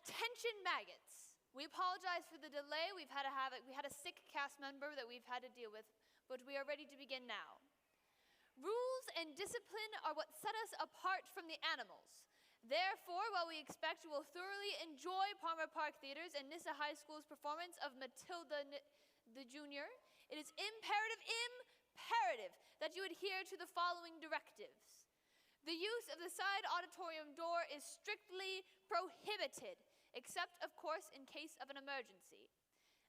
Attention maggots. We apologize for the delay. We had a sick cast member that we've had to deal with, but we are ready to begin now. Rules and discipline are what set us apart from the animals. Therefore, while we expect you will thoroughly enjoy Palmer Park Theater's and Nissa High School's performance of Matilda the Junior, it is imperative that you adhere to the following directives. The use of the side auditorium door is strictly prohibited, except, of course, in case of an emergency.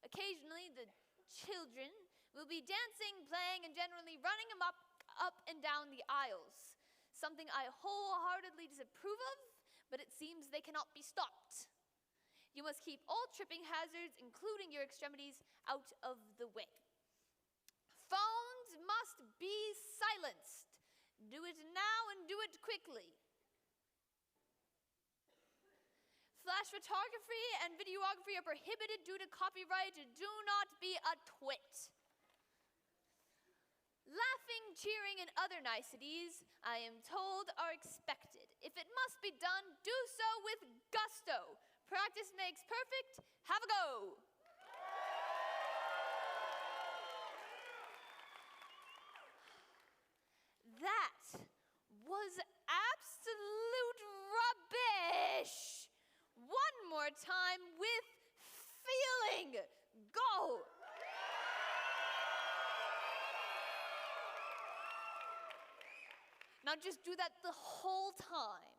Occasionally, the children will be dancing, playing, and generally running them up and down the aisles, something I wholeheartedly disapprove of, but it seems they cannot be stopped. You must keep all tripping hazards, including your extremities, out of the way. Phones must be silenced. Do it now and do it quickly. Flash photography and videography are prohibited due to copyright. Do not be a twit. Laughing, cheering, and other niceties, I am told, are expected. If it must be done, do so with gusto. Practice makes perfect. Have a go. That was absolute rubbish. One more time with feeling. Go. Now just do that the whole time.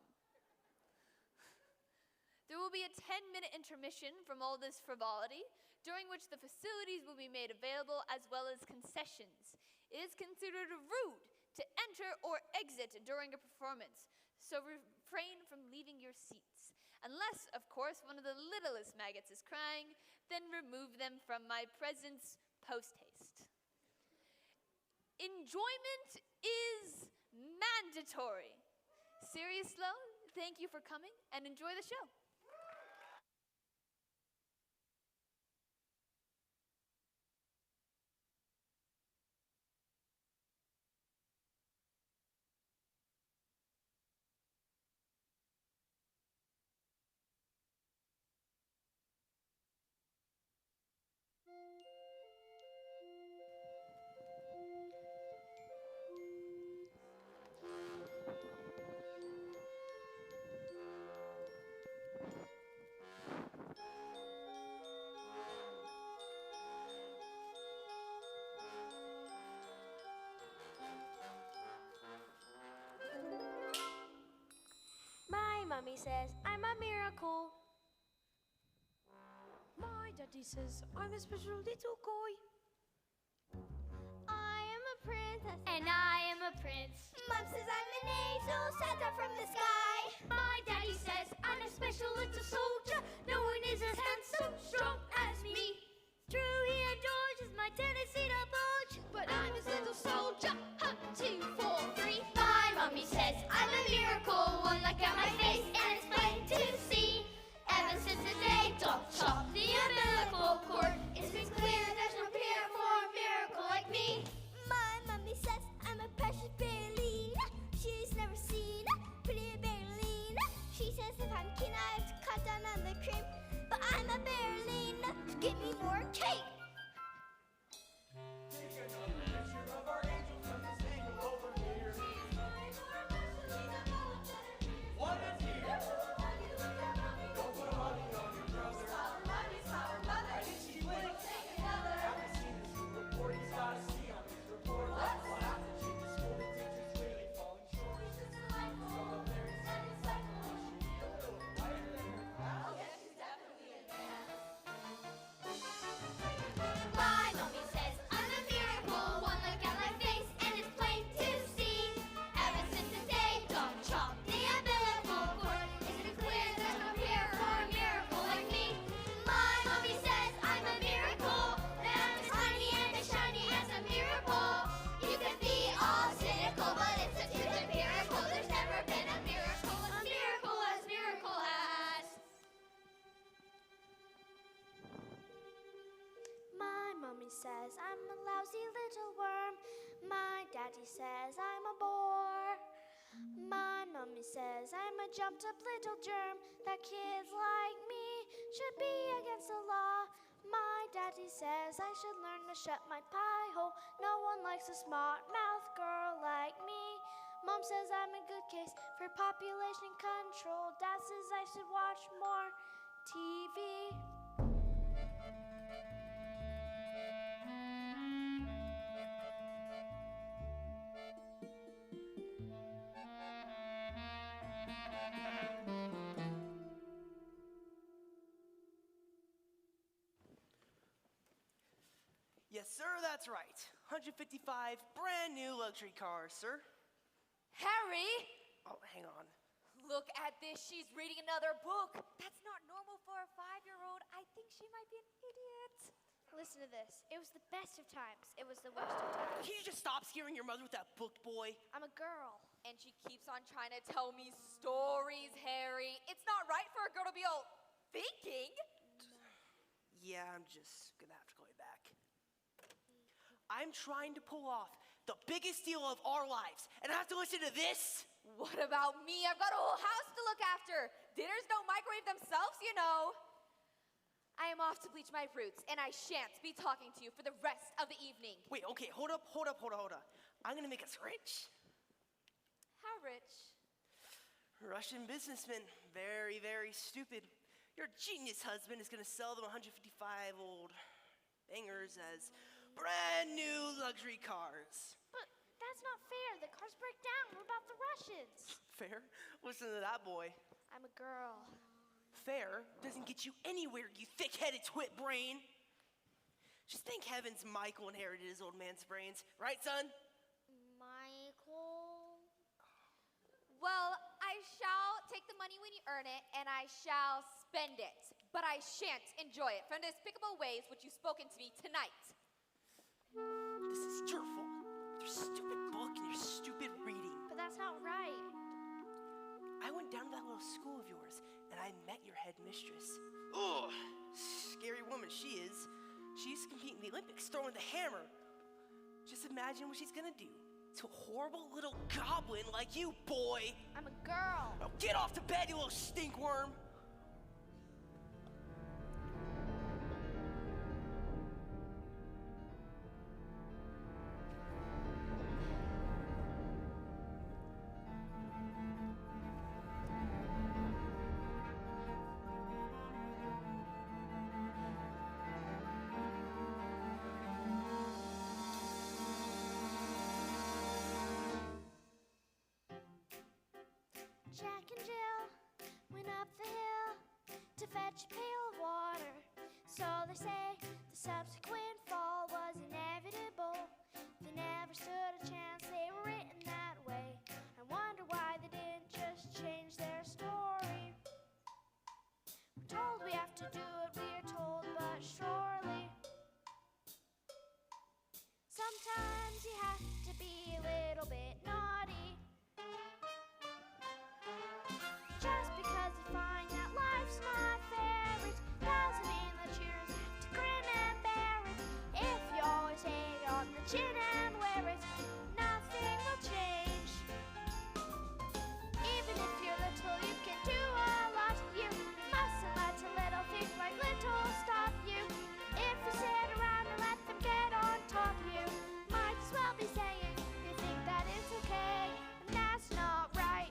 There will be a 10-minute intermission from all this frivolity, during which the facilities will be made available as well as concessions. It is considered rude to enter or exit during a performance, so refrain from leaving your seats. Unless, of course, one of the littlest maggots is crying, then remove them from my presence post-haste. Enjoyment is mandatory. Sirius Sloan, thank you for coming and enjoy the show. Mommy says I'm a miracle. My daddy says I'm a special little boy. I am a princess. And I am a prince. Mom says I'm an angel sent down from the sky. My daddy says I'm a special little soldier. No one is as handsome, strong as me. True, he adores as my Tennessee bulge, but I'm his little soldier. 1, 2, 4, 3. My mommy says I'm a miracle. One look at my face and it's plain to see. Ever since the day Doc chopped the umbilical cord, it's been clear there's no peer for a miracle like me. My mommy says I'm a precious ballerina. She's never seen a pretty ballerina. She says if I'm keen I have to cut down on the cream, but I'm a ballerina, so give me more cake. Take another picture of our angel from this angle over here. One is here. Don't put honey on your brother. I think she blinked. Haven't seen this new report. He's got to see on his report. We'll have to change the school. The teacher's clearly falling short. Some of their cycle should be a little lighter than her past. My mommy says I'm a miracle. One look at my face and it's plain to see. Ever since the day Doc chopped the umbilical cord, isn't it clear there's no peer for a miracle like me? My mommy says I'm a miracle. That I'm as tiny and as shiny as a miracle. You can be all cynical, but it's such a miracle. There's never been a miracle as miracle as. My mommy says I'm a lousy little worm. My daddy says I'm a bore. My mommy says I'm a jumped up little germ that kids like me to shut my pie hole. No one likes a smart mouth girl like me. Mom says I'm a good case for population control. Dad says I should watch more TV. Yes, sir, that's right. 155 brand new luxury cars, sir. Harry! Oh, hang on. Look at this. She's reading another book. That's not normal for a 5-year-old. I think she might be an idiot. Listen to this. It was the best of times. It was the worst of times. Can you just stop scaring your mother with that book, boy? I'm a girl. And she keeps on trying to tell me stories, Harry. It's not right for a girl to be all thinking. Yeah, I'm just gonna have to call you back. I'm trying to pull off the biggest deal of our lives, and I have to listen to this? What about me? I've got a whole house to look after. Dinners don't microwave themselves, you know. I am off to bleach my roots, and I shan't be talking to you for the rest of the evening. Wait, okay, hold up. I'm gonna make us rich. How rich? Russian businessman, very, very stupid. Your genius husband is gonna sell them 155 old bangers as brand new luxury cars. But that's not fair. The cars break down. What about the Russians? Fair? Listen to that boy. I'm a girl. Fair doesn't get you anywhere, you thick-headed twit brain. Just thank heavens Michael inherited his old man's brains. Right, son? Michael? Well, I shall take the money when you earn it, and I shall spend it. But I shan't enjoy it for the despicable ways which you've spoken to me tonight. This is your fault. Your stupid book and your stupid reading. But that's not right. I went down to that little school of yours, and I met your headmistress. Ugh, scary woman she is. She used to compete in the Olympics, throwing the hammer. Just imagine what she's gonna do to a horrible little goblin like you, boy. I'm a girl. Now get off to bed, you little stinkworm. Jack and Jill went up the hill to fetch a pail of water. So they say the subsequent fall was inevitable. They never stood a chance, they were written that way. I wonder why they didn't just change their story. We're told we have to do it, we're told, but surely. Sometimes you have to be a little bit naughty. Just because you find that life's not fair, it doesn't mean that you just have to grin and bear it. If you always hang on the chin and wear it, nothing will change. Even if you're little, you can do a lot. You mustn't let a little thing like little stop you. If you sit around and let them get on top of you, might as well be saying you think that it's okay, and that's not right.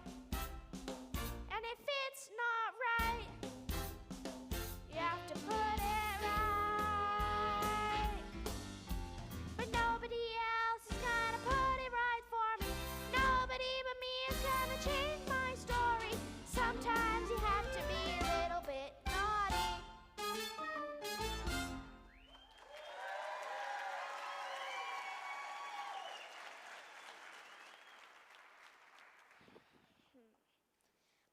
And if it's not right, you have to put it right. But nobody else is gonna put it right for me. Nobody but me is gonna change my story. Sometimes you have to be a little bit naughty.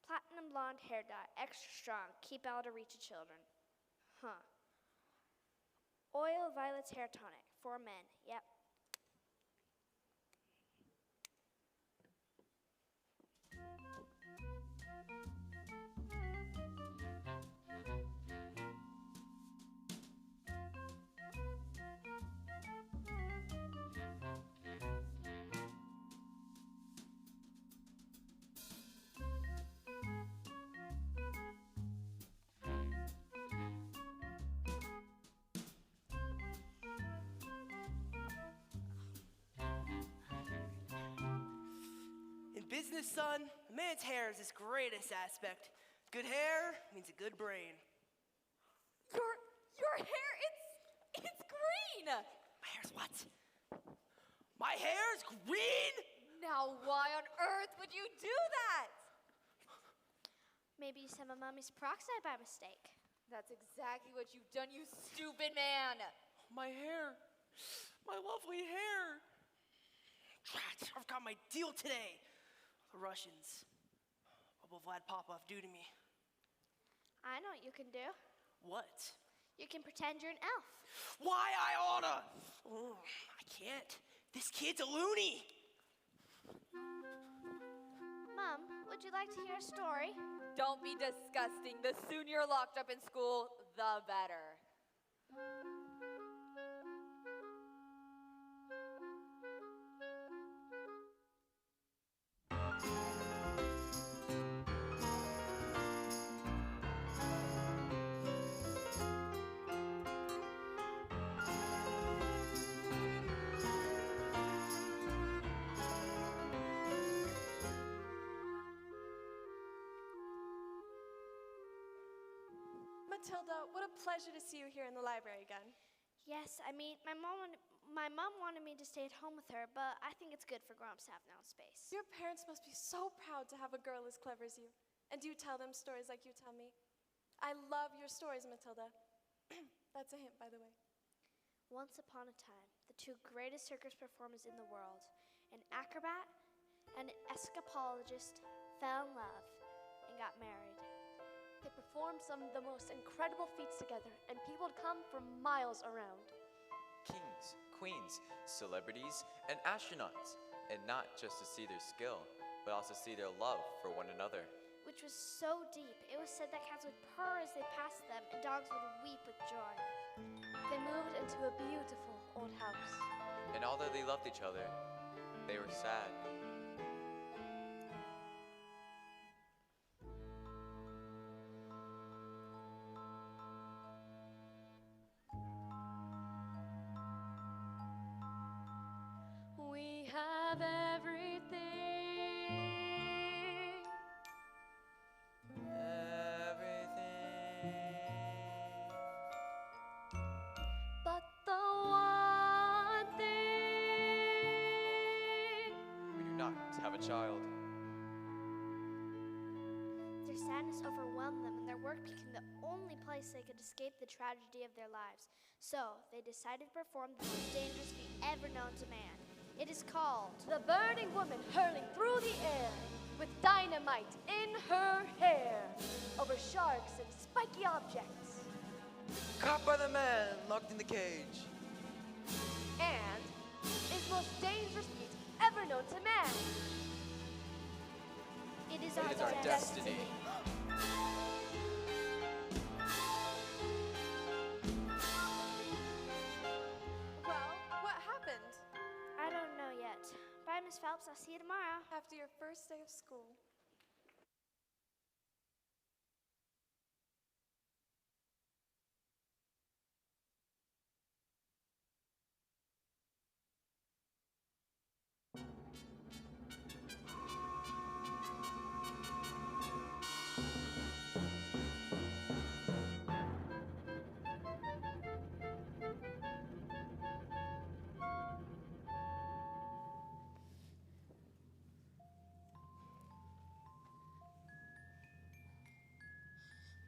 Platinum blonde hair dye, extra strong, keep out of reach of children. Huh. Oil Violet's hair tonic, for men, yep. business, son, a man's hair is his greatest aspect. Good hair means a good brain. Your hair, it's green. My hair's what? My hair's green? Now why on earth would you do that? Maybe you set my mommy's peroxide by mistake. That's exactly what you've done, you stupid man. My hair. My lovely hair. Drat, I've got my deal today. The Russians. What will Vlad Popov do to me? I know what you can do. What? You can pretend you're an elf. Why I oughta? Oh, I can't. This kid's a loony. Mom, would you like to hear a story? Don't be disgusting. The sooner you're locked up in school, the better. Matilda, what a pleasure to see you here in the library again. Yes, I mean, my mom wanted me to stay at home with her, but I think it's good for grown-ups to have their own space. Your parents must be so proud to have a girl as clever as you. And do you tell them stories like you tell me? I love your stories, Matilda. That's a hint, by the way. Once upon a time, the two greatest circus performers in the world, an acrobat and an escapologist, fell in love and got married. They performed some of the most incredible feats together, and people would come from miles around. Kings, queens, celebrities, and astronauts. And not just to see their skill, but also see their love for one another. Which was so deep, it was said that cats would purr as they passed them, and dogs would weep with joy. They moved into a beautiful old house. And although they loved each other, they were sad. We have everything. But the one thing We do not have a child. Their sadness overwhelmed them, and their work became the only place they could escape the tragedy of their lives. So, they decided to perform the most dangerous feat ever known to man. It is called the burning woman hurling through the air with dynamite in her hair over sharks and spiky objects. Caught by the man locked in the cage. And is the most dangerous feat ever known to man. It is It is our destiny. Well, what happened? I don't know yet. Bye, Miss Phelps. I'll see you tomorrow. After your first day of school.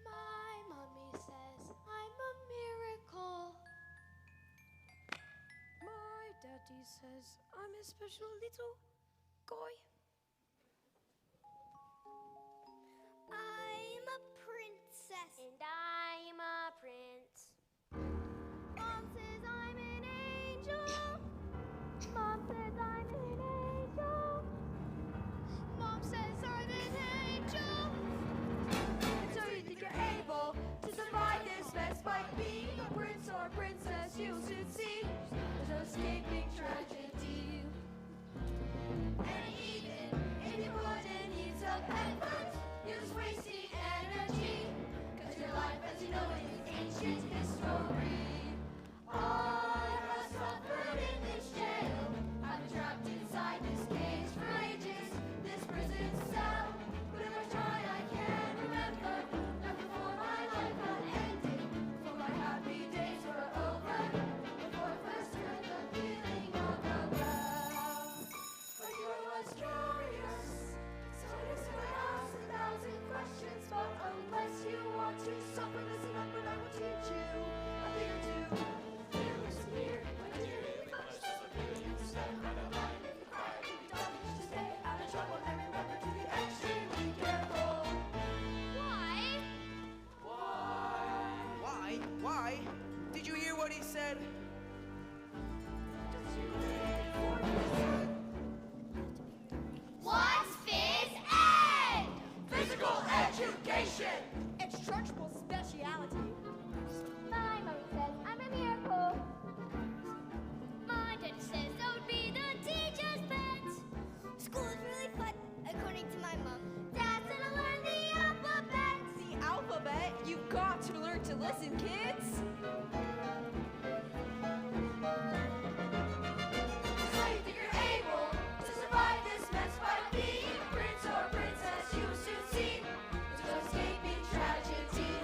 My mommy says I'm a miracle. My daddy says I'm a special little guy. I'm a princess. And I'm a prince. Mom says I'm an angel. Mom says I'm an angel. Mom says I'm an angel. And so you think you're able to survive this mess by being a prince or princess, you'll soon see there's no escaping tragedy. And even if you wouldn't need some effort, you're just wasting energy. 'Cause your life as you know it is ancient history. I have suffered in this jail. I've been trapped inside this cage for ages. This prison Why? Did you hear what he said? What's phys ed? Physical education. It's Trunchbull's speciality. My mommy says I'm a miracle. My dad says that would be the teacher's pet. School is really fun, according to my mom. Dad's gonna learn the alphabet. The alphabet? You've got to learn to listen, kids. So you think you're able to survive this mess by being a prince or princess? You will soon see there's no escaping tragedy.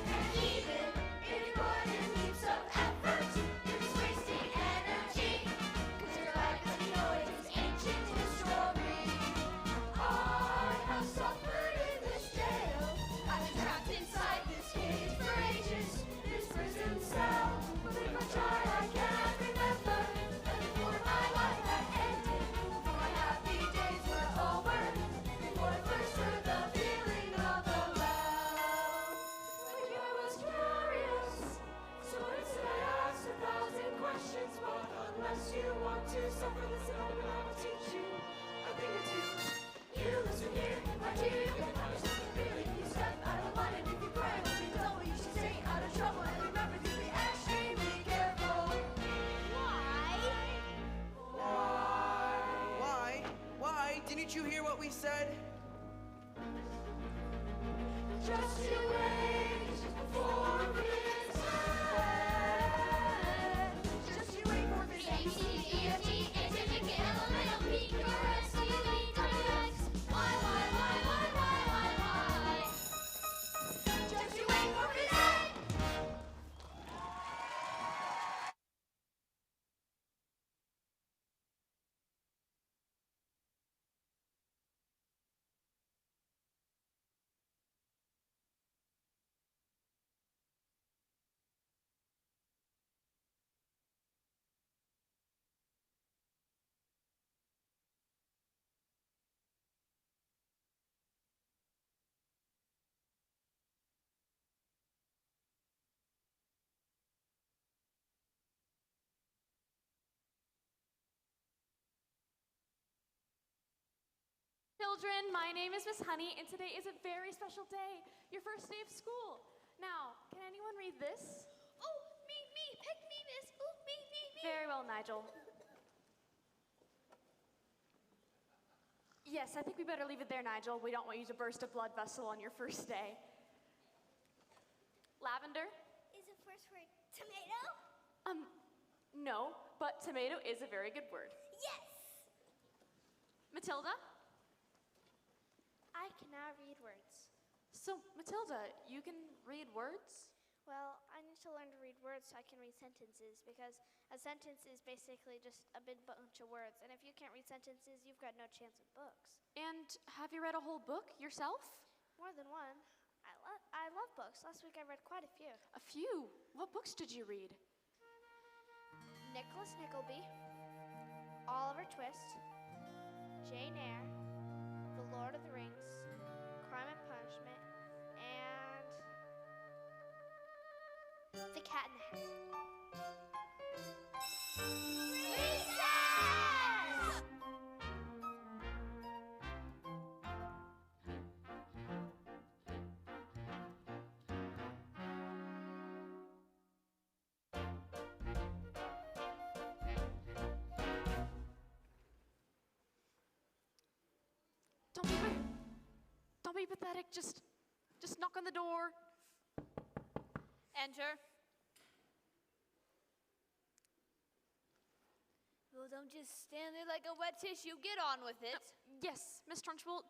And even if you put in heaps of effort, you're just wasting energy. 'Cause your life, as you know it, is ancient history. I have suffered in this jail. I've been trapped inside this cage for ages. This prison cell. But if I try, I can't remember. And before my life had ended, before my happy days were over, before I first heard the feeling of the bell. Like I was curious, so instead I asked 1,000 questions. But unless you want to suffer this moment, I will teach you a thing or two. You listen here, my dear, you can have yourself a feeling. You step out of line, and if you cry, it will be double. You should stay out of trouble, and remember to be extremely careful. Why? Didn't you hear what we said? Just you wait for his head. Just you wait for his A, B, C, D, E, F, G, H, I, J, K, L, M, N, O, P, Q, R, S, T, U, V, W, X, Y, Y, Y, Y, Y, Y, Y. Just you wait for his head. Children, my name is Miss Honey, and today is a very special day, your first day of school. Now, can anyone read this? Oh, me, pick me, miss. Ooh, me. Very well, Nigel. Yes, I think we better leave it there, Nigel. We don't want you to burst a blood vessel on your first day. Lavender? Is the first word tomato? No, but tomato is a very good word. Yes! Matilda? I cannot read words. So, Matilda, you can read words? Well, I need to learn to read words so I can read sentences, because a sentence is basically just a big bunch of words. And if you can't read sentences, you've got no chance with books. And have you read a whole book yourself? More than one. I love books. Last week I read quite a few. A few? What books did you read? Nicholas Nickleby, Oliver Twist, Jane Eyre, The Lord of the Rings, Crime and Punishment, and The Cat in the Hat. Don't be pathetic. Just knock on the door. Enter. Well, don't just stand there like a wet tissue. Get on with it. Yes, Miss Trunchbull,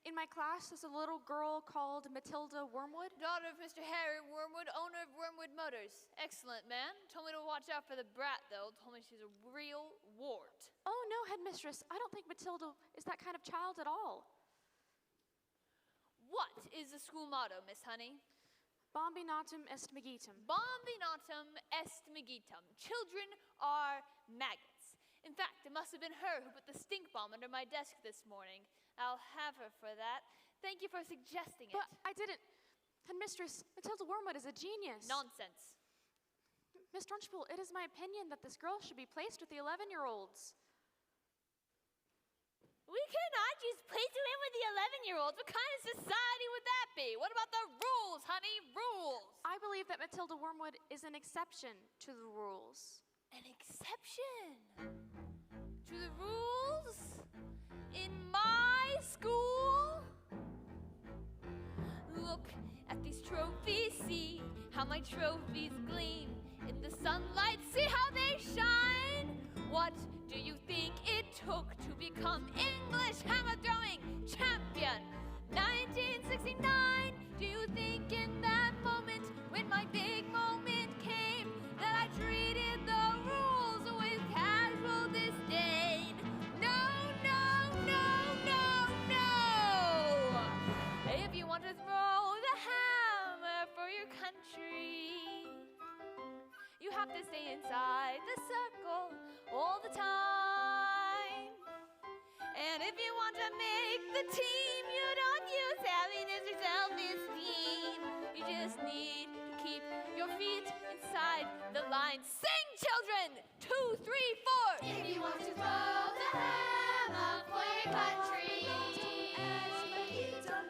in my class, there's a little girl called Matilda Wormwood. Daughter of Mr. Harry Wormwood, owner of Wormwood Motors. Excellent, man. Told me to watch out for the brat, though. Told me she's a real wart. Oh, no, headmistress. I don't think Matilda is that kind of child at all. What is the school motto, Miss Honey? Bombinatum est magitum. Bombinatum est magitum. Children are maggots. In fact, it must have been her who put the stink bomb under my desk this morning. I'll have her for that. Thank you for suggesting it. But I didn't. Headmistress, Matilda Wormwood is a genius. Nonsense. Miss Trunchbull, it is my opinion that this girl should be placed with the 11-year-olds. We cannot just place her in with the 11-year-olds. What kind of society would that be? What about the rules, honey? Rules. I believe that Matilda Wormwood is an exception to the rules. An exception to the rules in my school? Look at these trophies, see how my trophies gleam in the sunlight, see how they shine. What do you think it took to become English hammer throwing champion? 1969. Do you think in that moment, when my big moment came, that I treated the rules with casual disdain? No, no, no, no, no. If you want to throw the hammer for your country, you have to stay inside the circle all the time. And if you want to make the team, you don't use happiness or self-esteem. You just need to keep your feet inside the line. Sing, children! 2, 3, 4. If you want to throw the hammer for your country,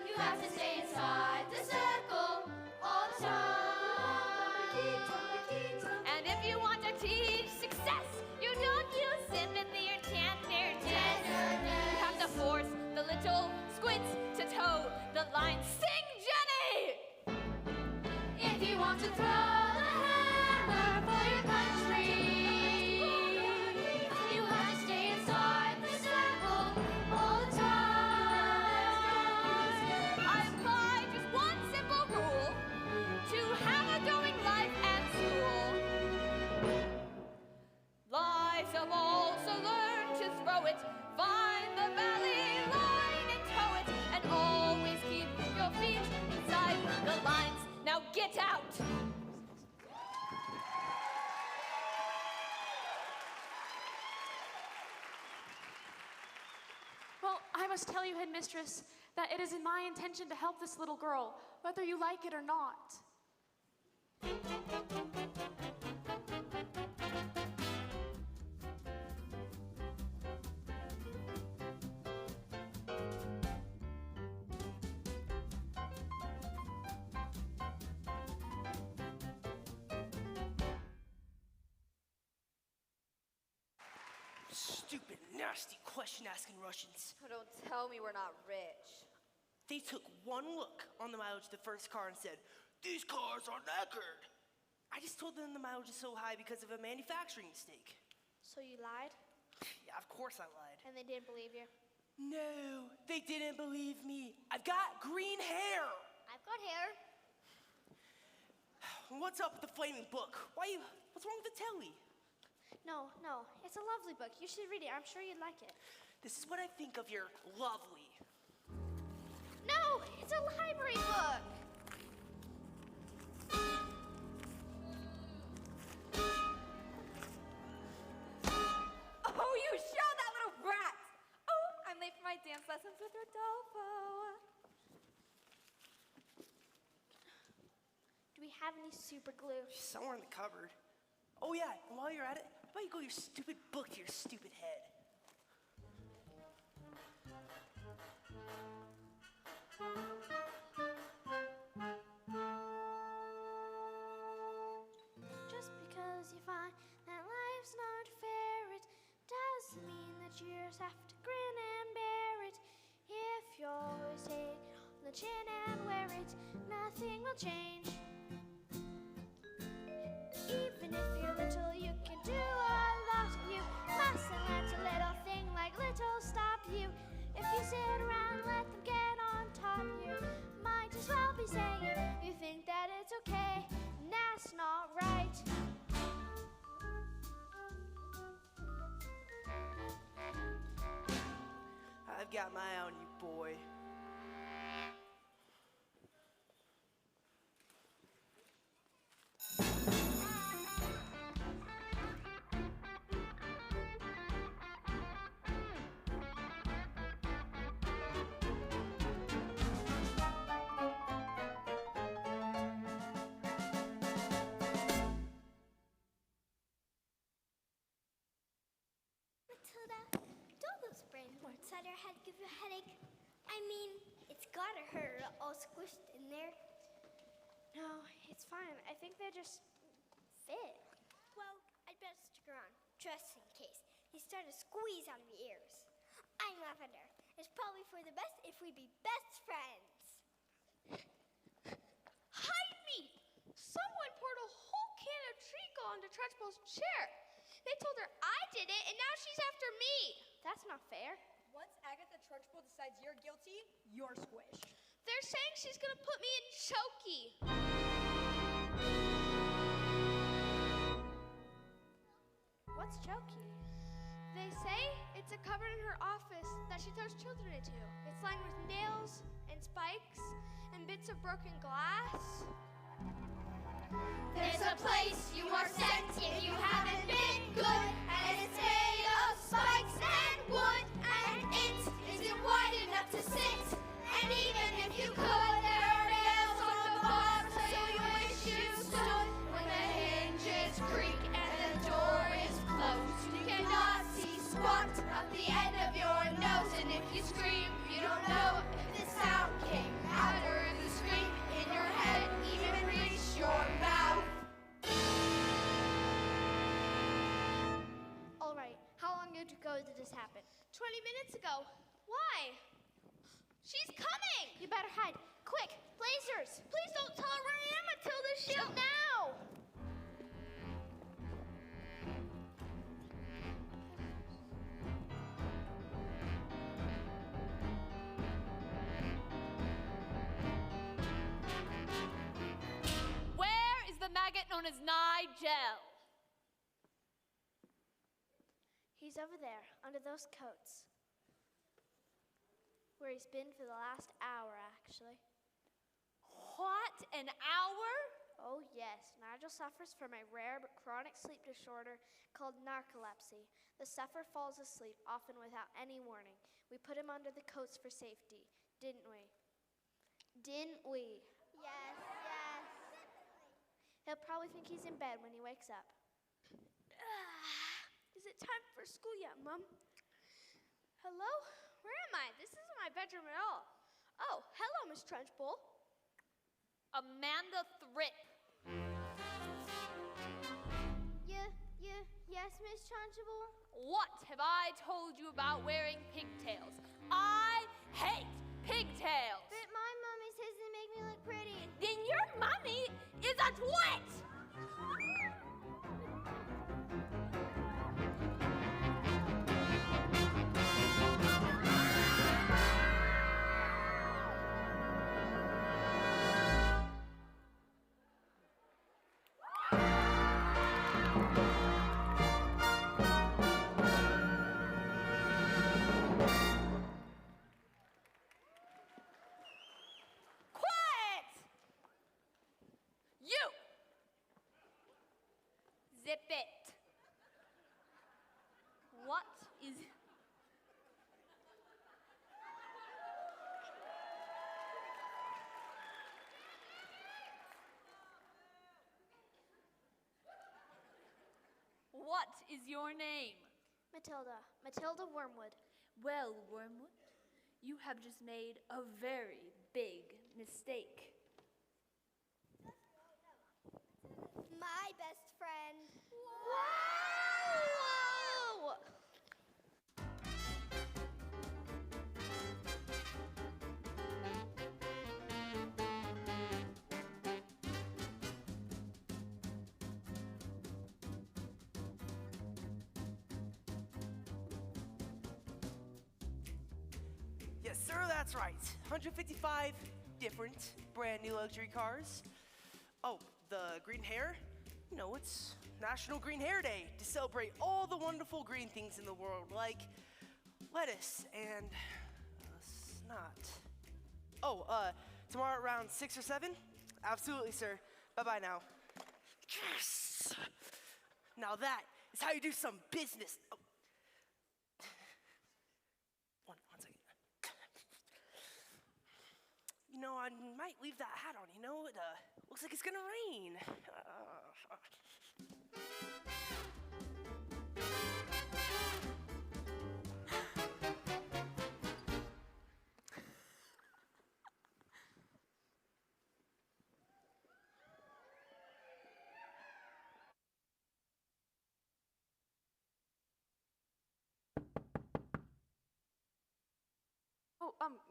you have to stay inside the circle all the time. And if you want to teach success, you don't use sympathy or tenderness. You have to force the little squints to toe the line. Sing, Jenny! If you want to throw the hammer for your country, you have to stay inside the circle all the time. I apply just one simple rule to hammer throwing life and school. Lives have also learned to throw it. Find the valley line and tow it. And always keep your feet inside the lines. Now get out! Well, I must tell you, Headmistress, that it is in my intention to help this little girl, whether you like it or not. Stupid, nasty question-asking Russians. Oh, don't tell me we're not rich. They took one look on the mileage of the first car and said, "These cars are knackered." I just told them the mileage is so high because of a manufacturing mistake. So you lied, Yeah, of course I lied. and they didn't believe you. No, they didn't believe me. I've got green hair. I've got hair. What's up with the flaming book? What's wrong with the telly? No, it's a lovely book. You should read it. I'm sure you'd like it. This is what I think of your lovely. No, it's a library book. Oh, you show that little brat! Oh, I'm late for my dance lessons with Rodolfo. Do we have any super glue? Somewhere in the cupboard. Oh yeah, and while you're at it, how about you go your stupid book to your stupid head? Just because you find that life's not fair, it doesn't mean that you just have to grin and bear it. If you always take it on the chin and wear it, nothing will change. Even if you're little, you can do a lot. You mustn't let a little thing like little stop you. If you sit around, let them get on top. You might as well be saying you think that it's okay, and that's not right. I've got my eye on you, boy. give you a headache? I mean, it's gotta hurt all squished in there. No, it's fine. I think they just fit. Well, I'd better stick around, just in case they start to squeeze out of your ears. I'm Lavender. It's probably for the best if we be best friends. Hide me! Someone poured a whole can of treacle onto Trunchbull's chair. They told her I did it, and now she's after me. That's not fair. Once Agatha Trunchbull decides you're guilty, you're squished. They're saying she's gonna put me in chokey. What's chokey? They say it's a cupboard in her office that she throws children into. It's lined with nails and spikes and bits of broken glass. There's a place you are sent if you haven't been good, and it's made of spikes and wood, and it isn't wide enough to sit. And even if you could, there are nails on the bottom, so you wish you stood. When the hinges creak and the door is closed, you cannot see squat up the end of your nose. And if you scream, you don't know if the sound came out or if the scream in your head even reached your mouth. All right, how long ago did this happen? 20 minutes ago. Why? She's coming! You better hide. Quick, lasers! Please don't tell her where I am, Matilda. Shoot now! Where is the maggot known as Nigel? He's over there, under those coats. Where he's been for the last hour, actually. What, an hour? Oh, yes. Nigel suffers from a rare but chronic sleep disorder called narcolepsy. The sufferer falls asleep, often without any warning. We put him under the coats for safety, didn't we? Didn't we? Yes, yes. He'll probably think he's in bed when he wakes up. Is it time for school yet, Mom? Hello? Where am I? This isn't my bedroom at all. Oh, hello, Miss Trunchbull. Amanda Thrip. Yes, Miss Trunchbull? What have I told you about wearing pigtails? I hate pigtails. But my mommy says they make me look pretty. Then your mommy is a twit. Quiet! You! Zip it. What is... What is your name? Matilda. Matilda Wormwood. Well, Wormwood, you have just made a very big mistake. My best friend. Whoa! Yes, sir, that's right. 155 different brand new luxury cars. Oh, the green hair? You know, it's National Green Hair Day to celebrate all the wonderful green things in the world, like lettuce and snot. Oh, tomorrow around 6 or 7? Absolutely, sir. Bye-bye now. Yes! Now that is how you do some business. Oh. One second. You know, I might leave that hat on, you know? It looks like it's gonna rain.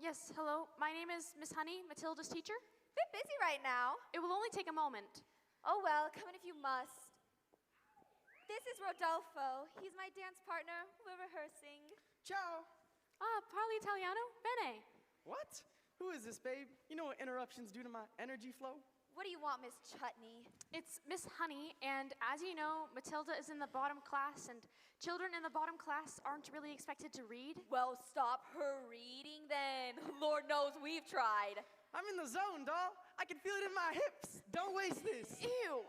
Yes, hello. My name is Miss Honey, Matilda's teacher. Bit busy right now. It will only take a moment. Oh well, come in if you must. This is Rodolfo. He's my dance partner. We're rehearsing. Ciao. Parli Italiano? Bene. What? Who is this, babe? You know what interruptions do to my energy flow? What do you want, Miss Chutney? It's Miss Honey, and as you know, Matilda is in the bottom class, and children in the bottom class aren't really expected to read. Well, stop her reading then. Lord knows we've tried. I'm in the zone, doll. I can feel it in my hips. Don't waste this. Ew.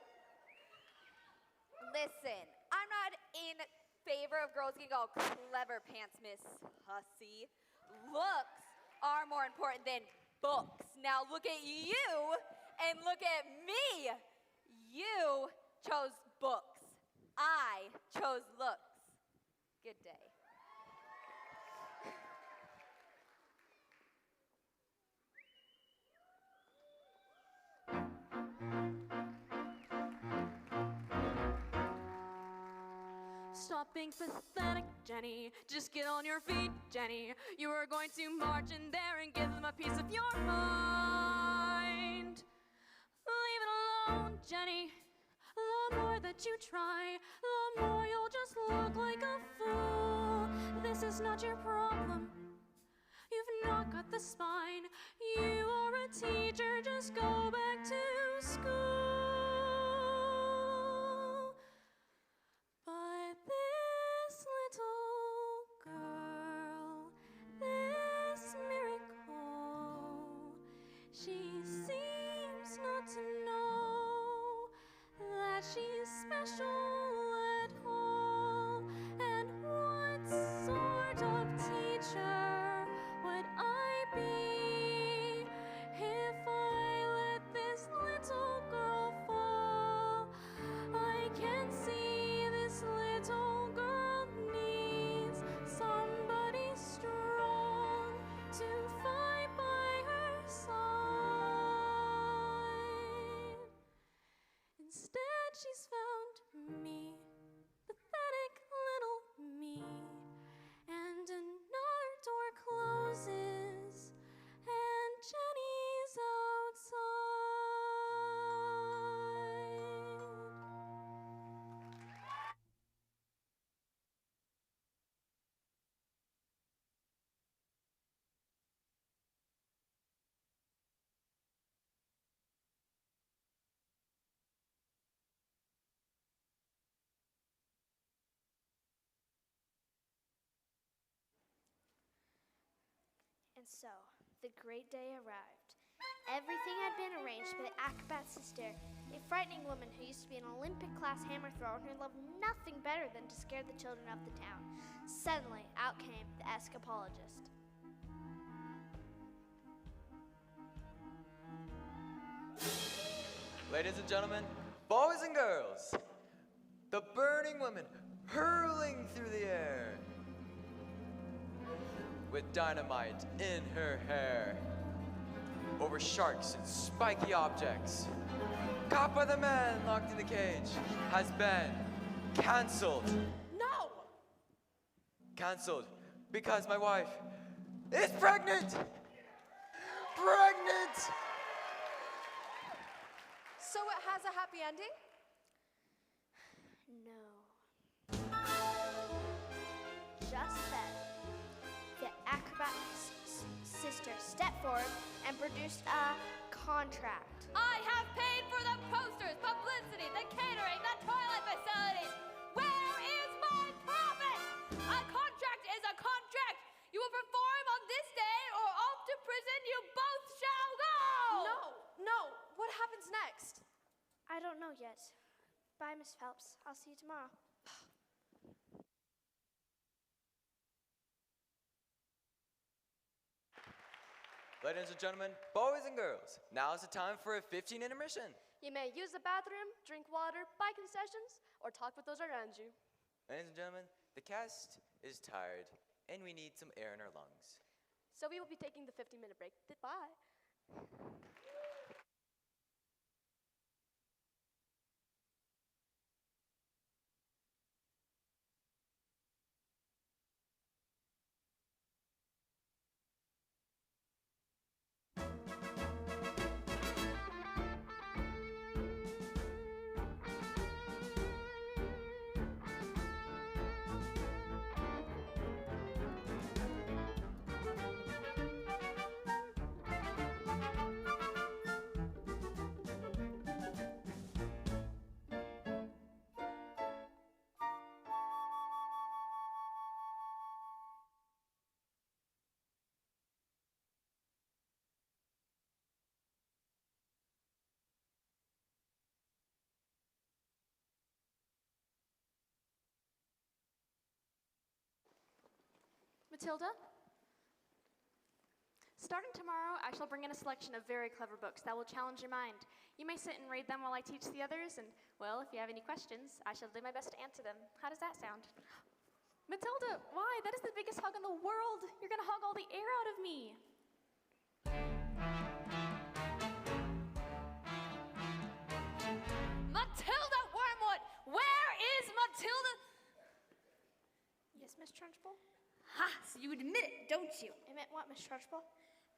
Listen, I'm not in favor of girls getting all clever pants, Miss Hussy. Looks are more important than books. Now look at you and look at me. You chose books. I chose looks. Good day. Stop being pathetic, Jenny. Just get on your feet, Jenny. You are going to march in there and give them a piece of your mind. Leave it alone, Jenny. The more that you try, the more you'll just look like a fool. This is not your problem. You've not got the spine. You are a teacher, just go back to school. But this little girl, this miracle, she seems not to know that she's special at all. And what sort of teacher would I be if I let this little girl fall? I can see this little girl needs somebody strong to fight by her side. Instead, she's found me, pathetic little me, and another door closes, and Jenny's outside. And so, the great day arrived. Everything had been arranged by the acrobat sister, a frightening woman who used to be an Olympic class hammer thrower and who loved nothing better than to scare the children of the town. Suddenly, out came the escapologist. Ladies and gentlemen, boys and girls, the burning woman hurling through the air with dynamite in her hair over sharks and spiky objects. Caught by the man locked in the cage has been cancelled. No! Cancelled because my wife is pregnant! Pregnant! So it has a happy ending? No. Just then, the acrobat sister stepped forward and produced a contract. I have paid for the posters, publicity, the catering, the toilet facilities. Where is my profit? A contract is a contract. You will perform on this day or off to prison you both shall go. No. What happens next? I don't know yet. Bye, Miss Phelps. I'll see you tomorrow. Ladies and gentlemen, boys and girls, now is the time for a 15 intermission. You may use the bathroom, drink water, buy concessions, or talk with those around you. Ladies and gentlemen, the cast is tired and we need some air in our lungs. So we will be taking the 15-minute break. Goodbye. Matilda? Starting tomorrow, I shall bring in a selection of very clever books that will challenge your mind. You may sit and read them while I teach the others, and, well, if you have any questions, I shall do my best to answer them. How does that sound? Matilda, why? That is the biggest hug in the world. You're gonna hug all the air out of me. Matilda Wormwood! Where is Matilda? Yes, Miss Trunchbull? Ha! So you admit it, don't you? Admit what, Miss Trunchbull?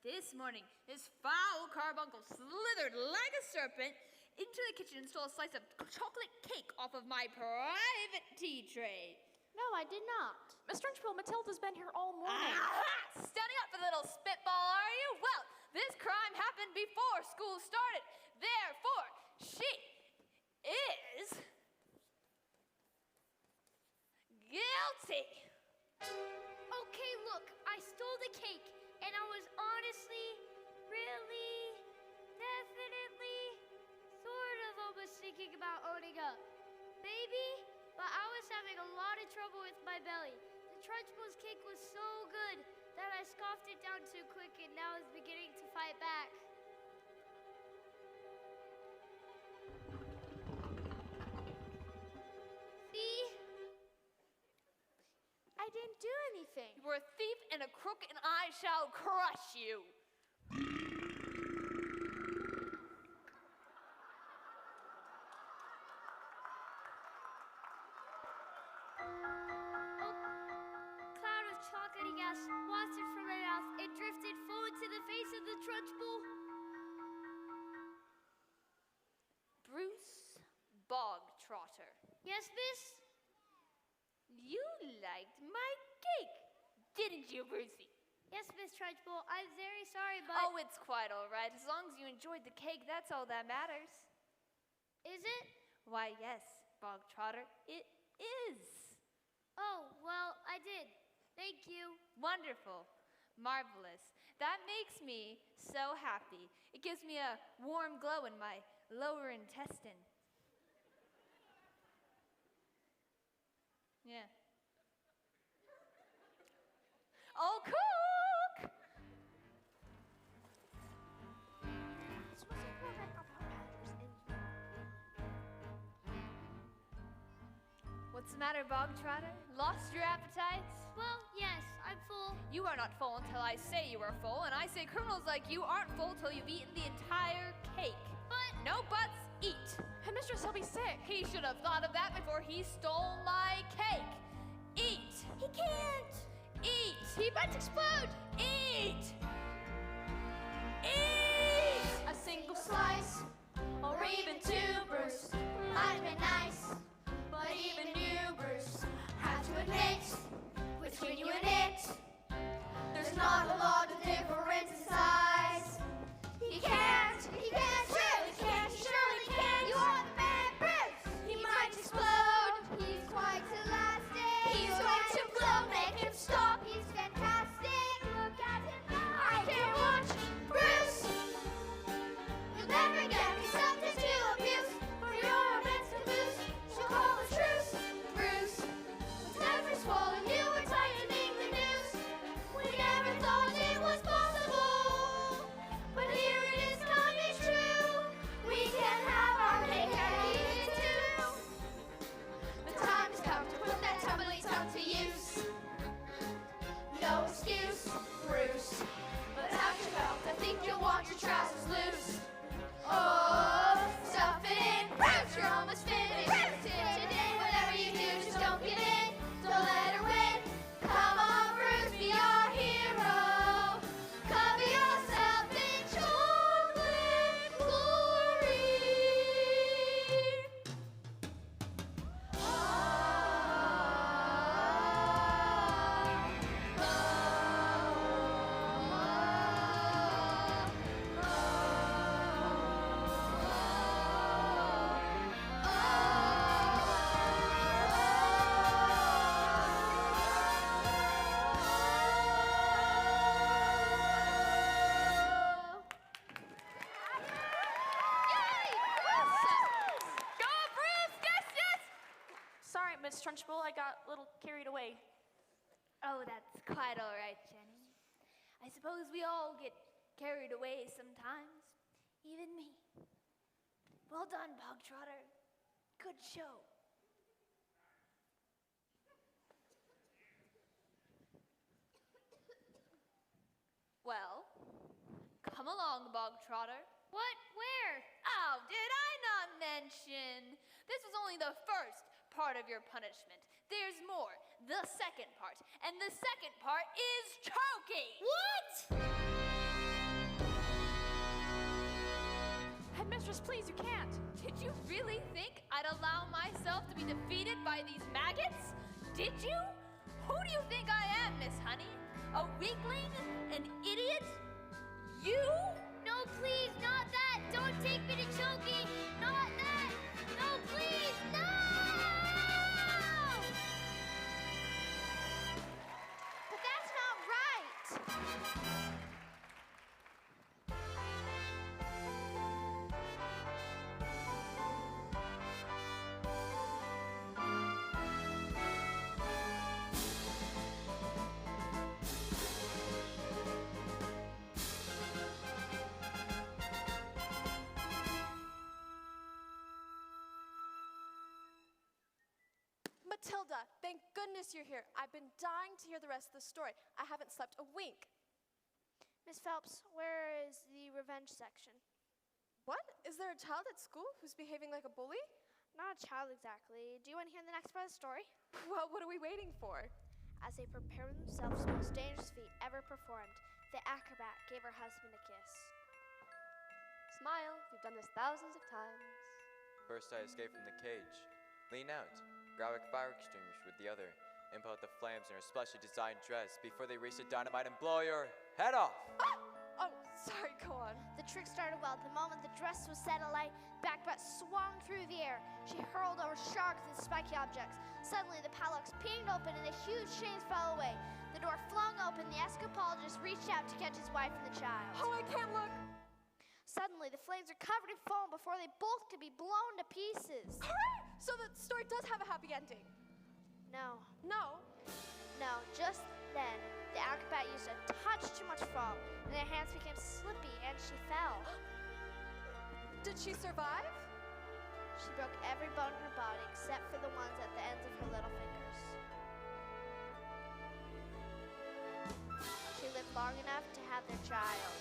This morning, his foul carbuncle slithered like a serpent into the kitchen and stole a slice of chocolate cake off of my private tea tray. No, I did not. Miss Trunchbull, Matilda's been here all morning. Aha! Standing up for the little spitball, are you? Well, this crime happened before school started. Therefore, she is guilty. Okay, look, I stole the cake, and I was honestly, really, definitely, sort of almost thinking about owning up. Maybe, but I was having a lot of trouble with my belly. The Trunchbull's cake was so good that I scoffed it down too quick, and now it's beginning to fight back. See? I didn't do anything. You are a thief and a crook, and I shall crush you. Cloud of chocolatey gas wafted from my mouth and drifted full into the face of the Trunchbull. Bruce Bogtrotter. Yes, miss? You liked my cake, didn't you, Brucey? Yes, Miss Trunchbull. I'm very sorry, but... Oh, it's quite all right. As long as you enjoyed the cake, that's all that matters. Is it? Why, yes, Bogtrotter, it is. Oh, well, I did. Thank you. Wonderful. Marvelous. That makes me so happy. It gives me a warm glow in my lower intestine. Yeah. Oh, cook! This was a program about badgers and What's the matter, Bogtrotter? Lost your appetite? Well, yes, I'm full. You are not full until I say you are full, and I say criminals like you aren't full till you've eaten the entire cake. But... No buts, eat. Mistress, he'll be sick. He should have thought of that before he stole my cake. Eat. He can't. Eat. He might explode. Eat. Eat. A single slice, or even two, Bruce, might be nice. But even you, Bruce, have to admit, between you and it, there's not a lot of difference in size. He can't, surely can't, surely can't. You are the man, Bruce. He might explode. He's quite elastic. He's going to blow, make him stop. He's fantastic. Look at him now. I can't watch Bruce. You'll never get me something to abuse. For your events to lose, she'll call a truce. Bruce, with every swallow you were tightening the noose. We never thought it was possible, but here it is coming true. We can have our cake and eat it too. The time has come to put that tumbling tongue to use. No excuse, Bruce. But after felt, I think you'll want your trousers loose. Oh, stuff it in, Bruce. You're almost finished. Today, whatever you do, just don't give in. Don't let her win. Come on, Bruce, be our hero. Cover yourself in chocolate glory. Go, Bruce. Yes, yes. Sorry, Miss Trunchbull, I got a little carried away. Oh, that's quite all right, Jenny. I suppose we all get carried away sometimes. Even me. Well done, Bogtrotter. Good show. Well, come along, Bogtrotter. What? Where? Oh, did I not mention? This was only the first part of your punishment. There's more, the second part. And the second part is choking. What? Headmistress, please, you can't. Did you really think I'd allow myself to be defeated by these maggots? Did you? Who do you think I am, Miss Honey? A weakling? An idiot? You? No, please, not that. Don't take me to choking. Not that. No, please, no! But that's not right. Matilda, thank goodness you're here. I've been dying to hear the rest of the story. I haven't slept a wink. Miss Phelps, where is the revenge section? What? Is there a child at school who's behaving like a bully? Not a child exactly. Do you want to hear the next part of the story? Well, what are we waiting for? As they prepared themselves for the most dangerous feat ever performed, the acrobat gave her husband a kiss. Smile, we've done this thousands of times. First, I escape from the cage. Lean out, grab a fire extinguisher with the other, and put out the flames in her specially designed dress before they reach the dynamite and blow your head off. Oh, sorry, go on. The trick started well. The moment the dress was set alight, Backbat swung through the air. She hurled over sharks and spiky objects. Suddenly, the padlocks pinged open and the huge chains fell away. The door flung open. The escapologist reached out to catch his wife and the child. Oh, I can't look. Suddenly, the flames are covered in foam before they both could be blown to pieces. Hooray! So the story does have a happy ending. No, No. no, just then, the acrobat used a touch too much foam, and her hands became slippy and she fell. Did she survive? She broke every bone in her body except for the ones at the ends of her little fingers. She lived long enough to have their child.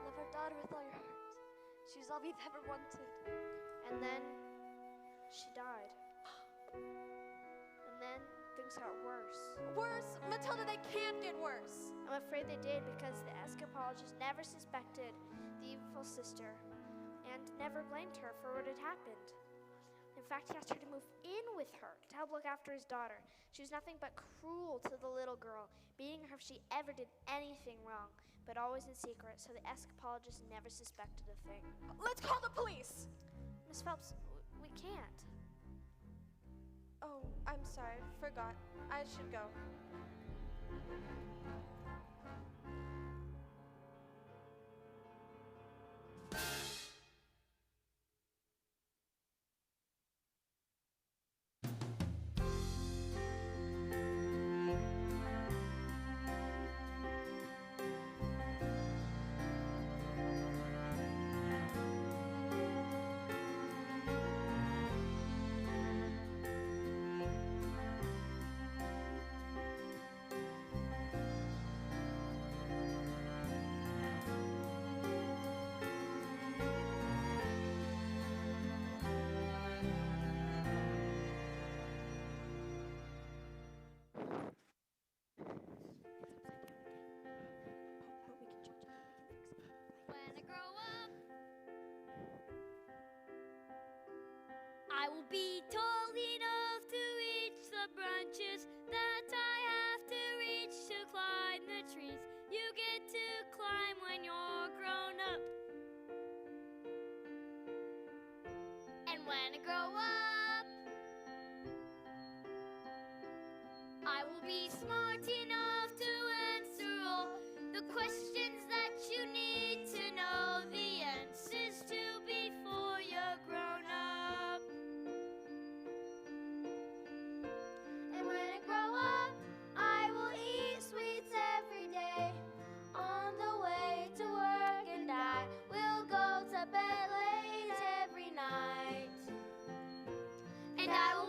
Love our daughter with all your heart. She's all we've ever wanted. And then she died. And then things got worse. Worse? Matilda, they can't get worse. I'm afraid they did because the escapologist never suspected the evil sister and never blamed her for what had happened. In fact, he asked her to move in with her to help look after his daughter. She was nothing but cruel to the little girl, beating her if she ever did anything wrong, but always in secret, so the escapologist never suspected a thing. Let's call the police. Miss Phelps, we can't. Oh, I'm sorry. Forgot. I should go. When I grow up, I will be tall enough to reach the branches that I have to reach to climb the trees you get to climb when you're grown up. And when I grow up, I will be smart enough to answer all the questions that you need to know the answers to before you're grown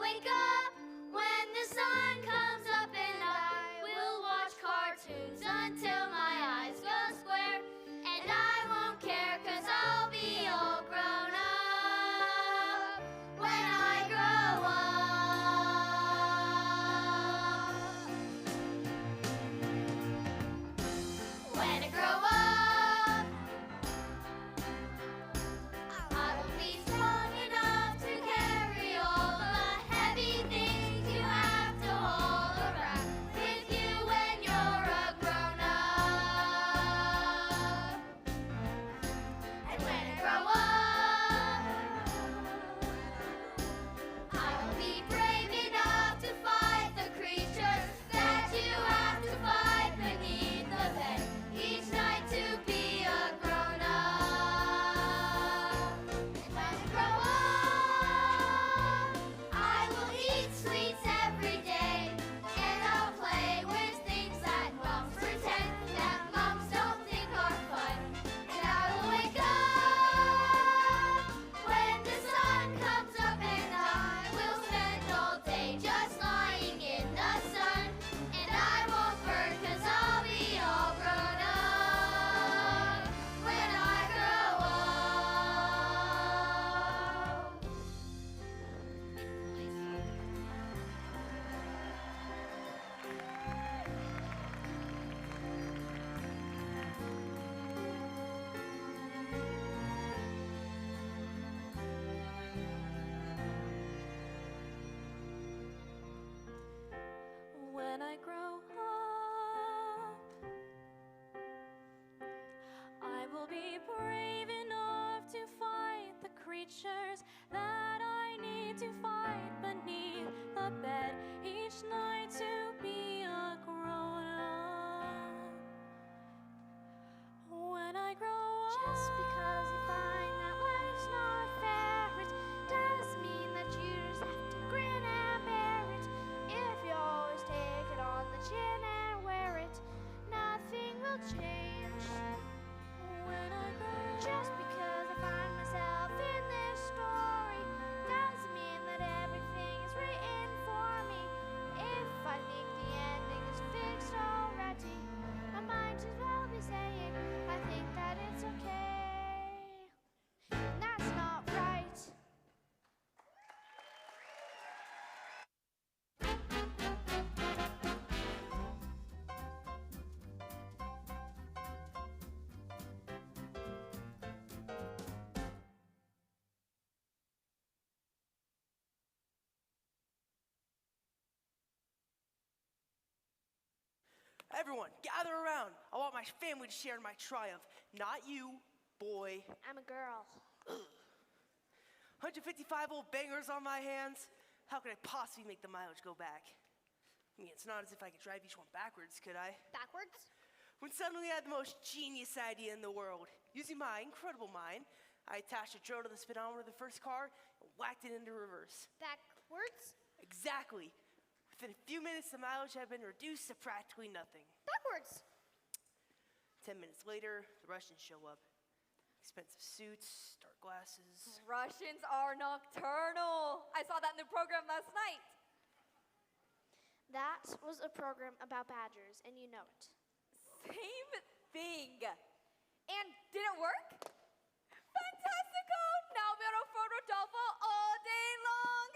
wake up when the sun comes up, and I will watch cartoons until my eyes go square. And I won't care, 'cause I'll be all grown up when I grow up. When I grow up, I will be strong enough to carry all the heavy things you have to haul around with you when you're a grown up. And when I grow up, I will be brave enough to fight the creatures that you have to fight beneath the bed each night to be a grown up. And when I grow up, I will eat sweets every day, and I'll play with things that moms pretend that moms don't think are fun. And I will wake up when the sun comes up, and I will spend all day just lying in the sun. And I won't burn, 'cause I'll be all grown up when I grow up. When I grow up, I will be brave enough to fight the creatures that I need to fight beneath the bed each night to be a grown up. When I grow up, Just because you find that life's not fair, it does mean that you just have to grin and bear it. If you always take it on the chin and wear it, nothing will change. when I grow Just because I find myself in this story doesn't mean that everything is written for me. If I think the ending is fixed already, I might as well be saying I think that it's okay. And that's not right. Everyone, gather around. I want my family to share in my triumph. Not you, boy. I'm a girl. 155 old bangers on my hands. How could I possibly make the mileage go back? I mean, it's not as if I could drive each one backwards, could I? Backwards? When suddenly I had the most genius idea in the world. Using my incredible mind, I attached a drill to the speedometer of the first car and whacked it into reverse. Backwards? Exactly. Within a few minutes, the mileage had been reduced to practically nothing. Backwards. 10 minutes later, the Russians show up. Expensive suits, dark glasses. Russians are nocturnal. I saw that in the program last night. That was a program about badgers, and you know it. Same thing. And did it work? Fantastico! Now we're for Rodolfo all day long.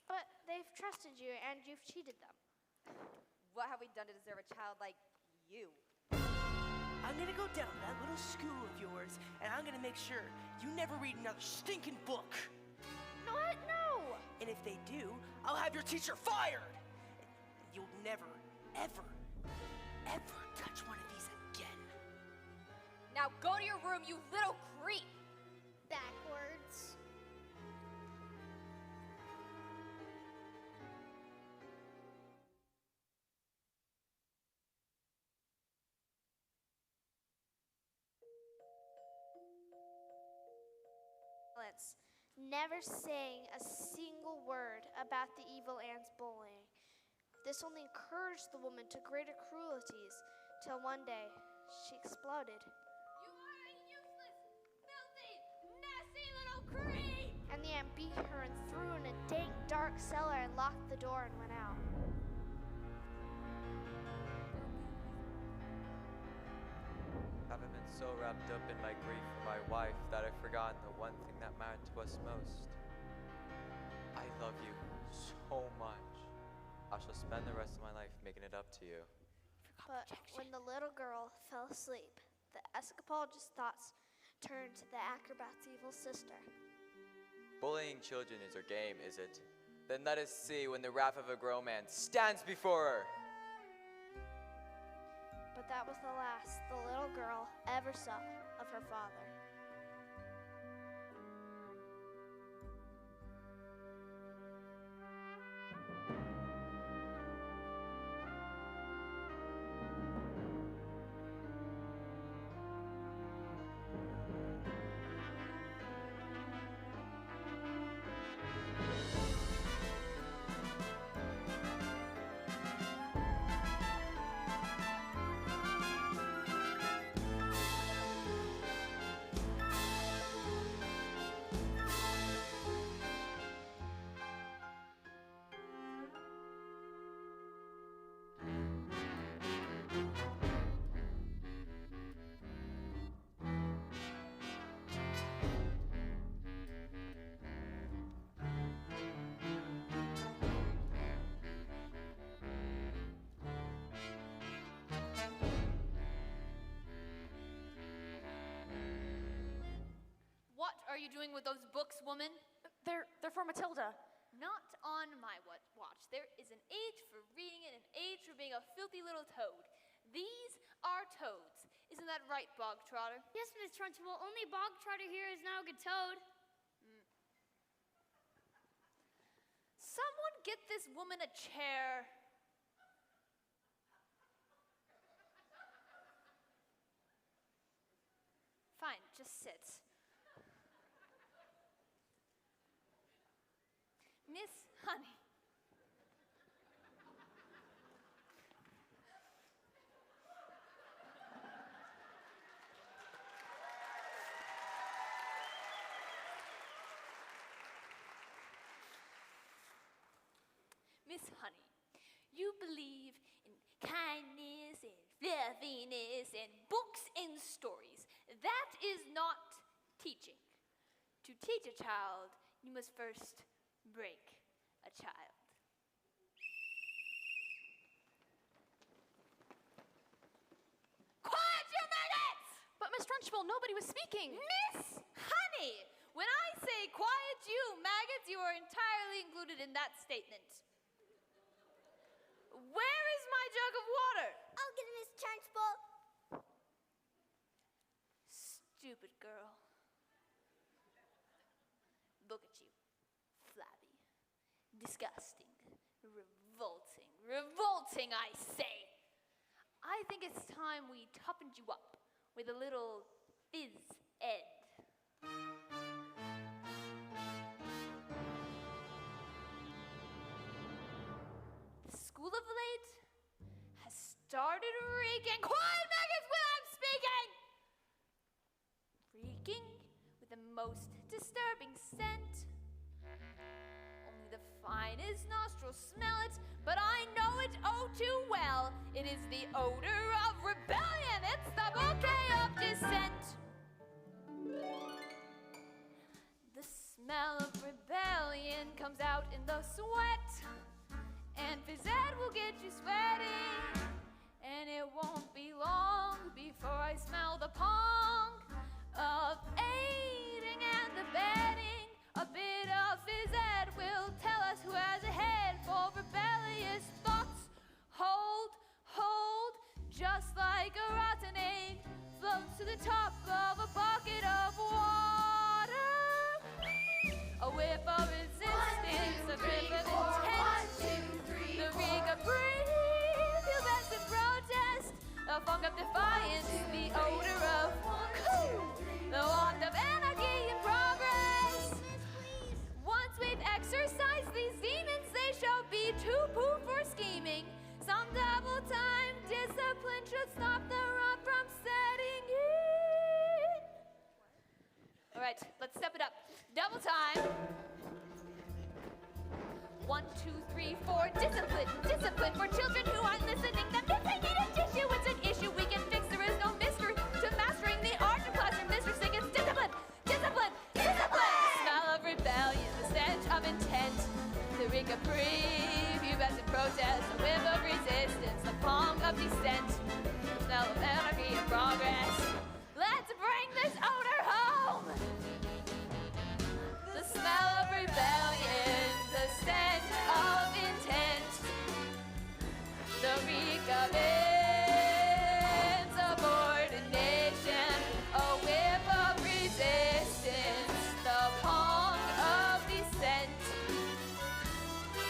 But they've trusted you, and you've cheated them. What have we done to deserve a child like you? I'm gonna go down to that little school of yours, and I'm gonna make sure you never read another stinking book. What? No! And if they do, I'll have your teacher fired. And you'll never, ever, ever touch one of these again. Now go to your room, you little creep. Backwards. Never saying a single word about the evil ant's bullying. This only encouraged the woman to greater cruelties, till one day she exploded. You are a useless, filthy, nasty little creep! and the ant beat her and threw her in a dank, dark cellar and locked the door and went out. Haven't been so wrapped up in my grief for my wife that I've forgotten the one thing that mattered to us most. I love you so much. I shall spend the rest of my life making it up to you. But when the little girl fell asleep, the escapologist's thoughts turned to the acrobat's evil sister. Bullying children is her game, is it? Then let us see when the wrath of a grown man stands before her. But that was the last the little girl ever saw of her father. What are you doing with those books, woman? They're for Matilda. Not on my watch. There is an age for reading and an age for being a filthy little toad. These are toads. Isn't that right, Bog Trotter? Yes, Miss Trunchbull. Only Bog Trotter here is now a good toad. Someone get this woman a chair. Fine, just sit. Miss Honey. Miss Honey, you believe in kindness and fluffiness and books and stories. That is not teaching. To teach a child, you must first break a child. Quiet, you maggots! But Miss Trunchbull, nobody was speaking. Miss Honey, when I say quiet, you maggots, you are entirely included in that statement. Where is my jug of water? I'll get it, Miss Trunchbull. Stupid girl. Look at you. Flabby. Disgusting. Revolting. Revolting, I say. I think it's time we toughened you up with a little phys ed. The school of late has started reeking. Quiet, maggots, when I'm speaking! Reeking with the most disturbing scent. Only the finest nostrils smell it, but I know it oh too well. It is the odor of rebellion. It's the bouquet of dissent. The smell of rebellion comes out in the sweat, and phys ed will get you sweating. And it won't be long before I smell the pong of aiding and abetting. A bit of phys ed will tell us who has a head for rebellious thoughts. Hold, just like a rotten egg floats to the top of a bucket of water. A whiff of resistance, a grip of intent. The rig of breathe, feel best in protest. The funk of defiance, the odor of the waft of anarchy in progress. Once we've exorcised these demons, they shall be too poo for for discipline. Discipline for children who aren't listening. That means they need a tissue. It's an issue we can fix. There is no mystery to mastering the art of classroom mistressing. It's discipline, discipline, discipline. The smell of rebellion, the stench of intent, the reek of prepubescent protest, the whiff of resistance, the pong of dissent, the smell of anarchy and progress. Let's bring this odor home. The smell of rebellion, the stench of intent, the reek of insubordination, a whiff of resistance, the pong of dissent.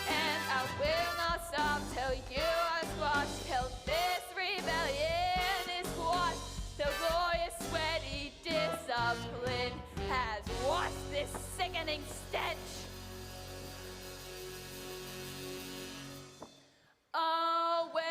And I will not stop till you are squashed, till this rebellion is squashed, till glorious sweaty discipline has washed this sickening stench away.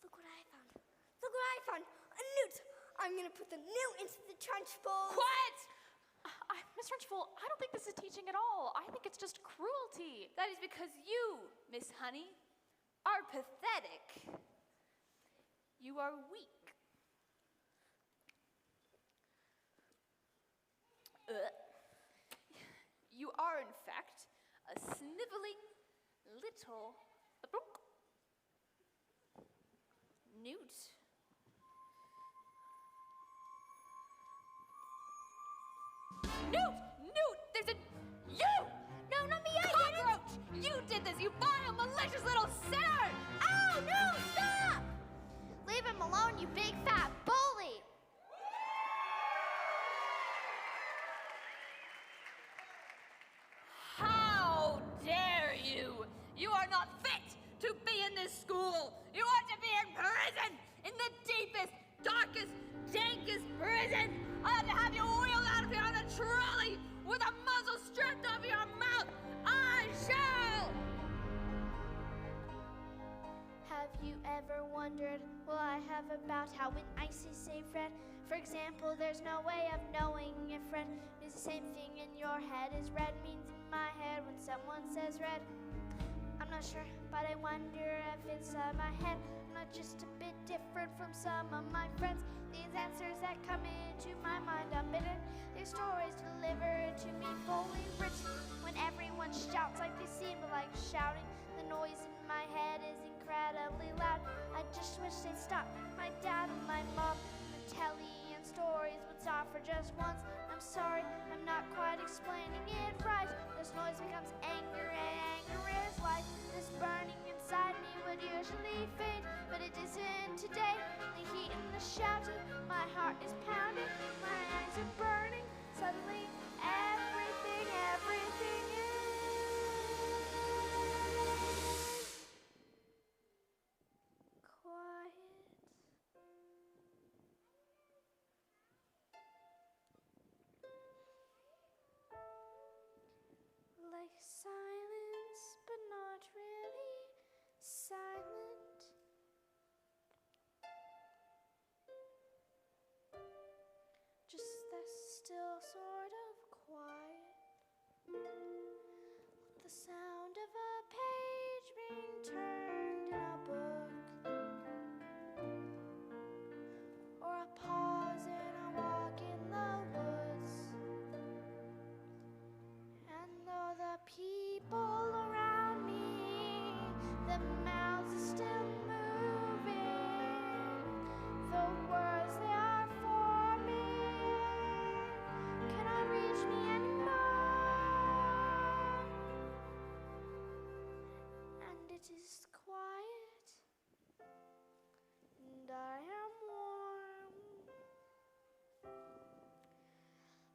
Look what I found. Look what I found. A newt. I'm gonna put the newt into the trench bowl. Quiet! Miss Trunchbull, I don't think this is teaching at all. I think it's just cruelty. That is because you, Miss Honey, are pathetic. You are weak. You are, in fact, a sniveling little newt. Newt! Newt! There's a... You! No, not me. Cockroach! You did this, you vile, malicious little sinner! Oh, no, stop! Leave him alone, you big fat bully. How dare you! You are not fit to be in this school! You ought to be in prison! In the deepest, darkest, dankest prison! I ought to have you wheeled out of here on a trolley with a muzzle strapped over your mouth! I shall! Have you ever wondered, will I have about how when I say friend, for example, there's no way of knowing if red means the same thing in your head as red means in my head when someone says red? I'm not sure, but I wonder if inside my head I'm not just a bit different from some of my friends. These answers that come into my mind are bitter. These stories delivered to me fully written. When everyone shouts like they seem like shouting, the noise in my head is incredibly loud. I just wish they'd stop. My dad and my mom, the telly and stories would stop for just once. I'm sorry, I'm not quite explaining it right. This noise becomes anger, and anger is life. This burning inside me would usually fade, but it isn't today. The heat and the shouting, my heart is pounding, my eyes are burning. Suddenly, everything is quiet. Like silence, but not really silent. Just that still sort of quiet. The sound of a page being turned in a book, or a pause in a walk in the woods. And though the people around me, the mouths are still moving, the words they are forming cannot reach me anymore. And it is quiet, and I am warm,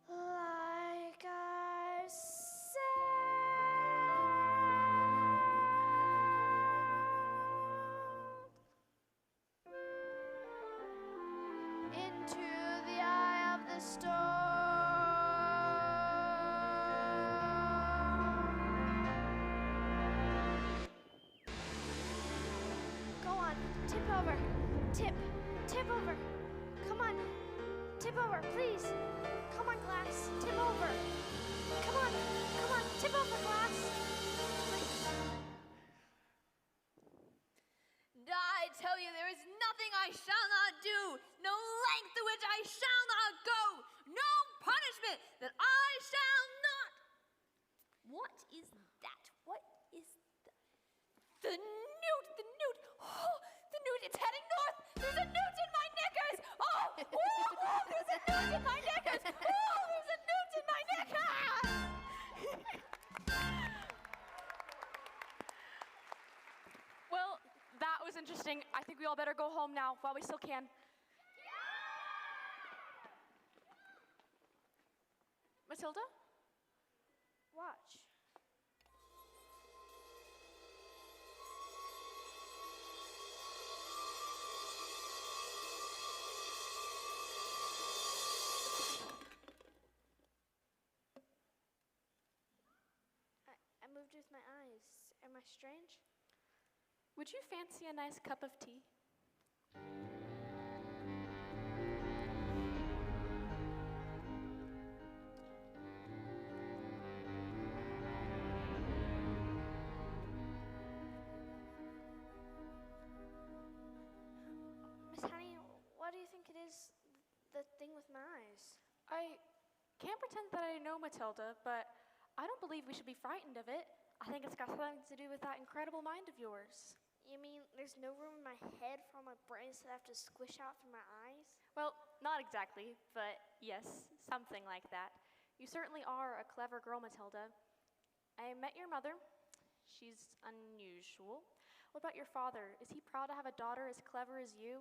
like Tip over. Tip. Tip over. Come on. Tip over, please. Come on, glass. Tip over. Come on. Come on. Tip over, glass. Please. I tell you, there is nothing I shall not do, no length to which I shall not go, no punishment that I shall not. What is that? What is that? The newt, the newt. Oh, the newt, it's heading north. There's a newt in my knickers. Oh, there's a newt in my knickers. Oh, there's a newt in my knickers. Well, that was interesting. I think we all better go home now while we still can. Matilda? Watch. I moved with my eyes. Am I strange? Would you fancy a nice cup of tea? Miss Honey, what do you think it is, the thing with my eyes? I can't pretend that I know Matilda, but I don't believe we should be frightened of it. I think it's got something to do with that incredible mind of yours. You mean there's no room in my head for all my brains that I have to squish out through my eyes? Well, not exactly, but yes, something like that. You certainly are a clever girl, Matilda. I met your mother. She's unusual. What about your father? Is he proud to have a daughter as clever as you?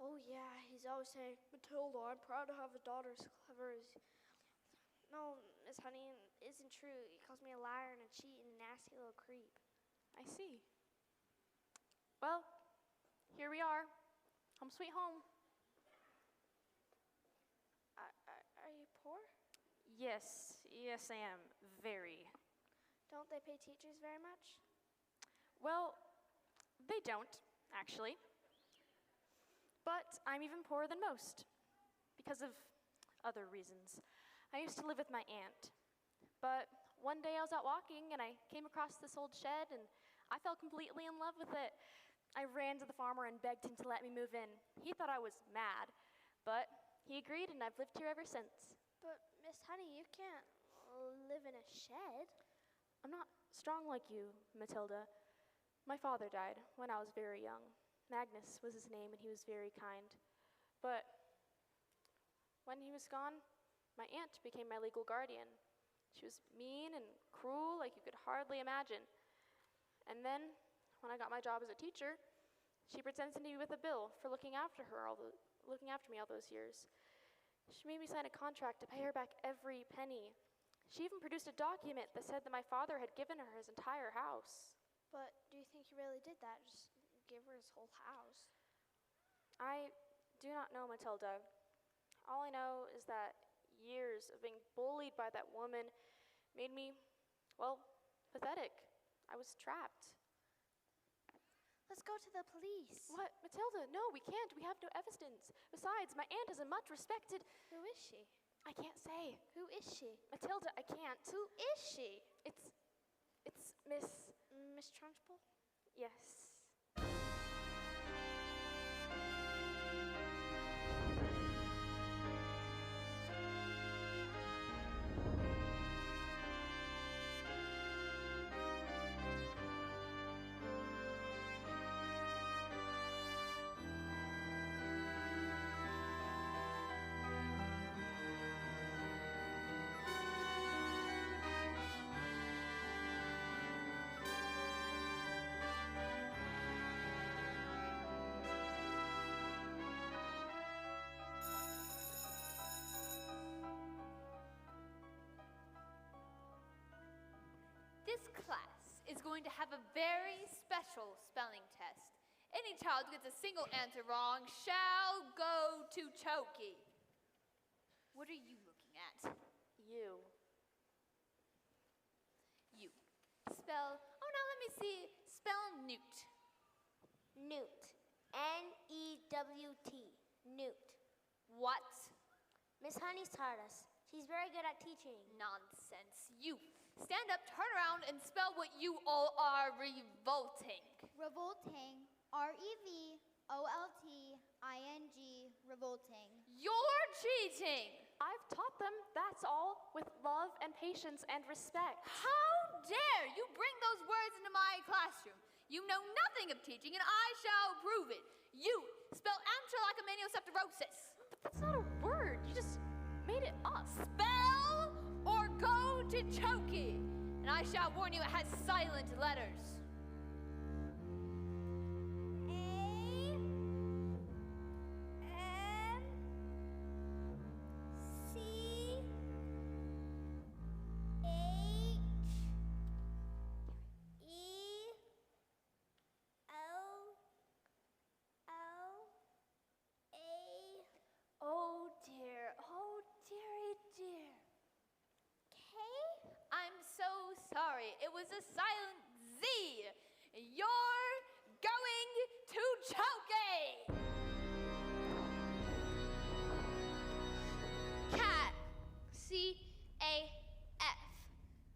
Oh yeah, he's always saying, Matilda, I'm proud to have a daughter as clever as you. No, Miss Honey, it isn't true. He calls me a liar and a cheat and a nasty little creep. I see. Well, here we are. Home sweet home. Are you poor? Yes, I am. Very. Don't they pay teachers very much? Well, they don't, actually. But I'm even poorer than most, because of other reasons. I used to live with my aunt, but one day I was out walking and I came across this old shed and I fell completely in love with it. I ran to the farmer and begged him to let me move in. He thought I was mad, but he agreed and I've lived here ever since. But, Miss Honey, you can't live in a shed. I'm not strong like you, Matilda. My father died when I was very young. Magnus was his name and he was very kind. But when he was gone, my aunt became my legal guardian. She was mean and cruel like you could hardly imagine. And then, when I got my job as a teacher, she presented me with a bill for looking after me all those years. She made me sign a contract to pay her back every penny. She even produced a document that said that my father had given her his entire house. But do you think he really did that? Just give her his whole house? I do not know, Matilda. All I know is that years of being bullied by that woman made me, well, pathetic. I was trapped. Let's go to the police. What? Matilda, no, we can't. We have no evidence. Besides, my aunt is a much respected... Who is she? I can't say. Who is she? Matilda, I can't. Who is she? It's Miss... Miss Trunchbull? Yes. This class is going to have a very special spelling test. Any child who gets a single answer wrong shall go to Choki. What are you looking at? You. You. Spell, oh, now let me see. Spell newt. Newt. N-E-W-T. Newt. What? Miss Honey's taught us. She's very good at teaching. Nonsense. You stand up, turn around, and spell what you all are revolting. Revolting. R-E-V-O-L-T-I-N-G. Revolting. You're cheating. I've taught them, that's all, with love and patience and respect. How dare you bring those words into my classroom? You know nothing of teaching, and I shall prove it. You spell amtralacomanioceptorosis. But that's not a word. You just made it up. Spell or go to Choki, and I shall warn you it has silent letters. Sorry, it was a silent Z. You're going to Choki. Cat. C-A-F.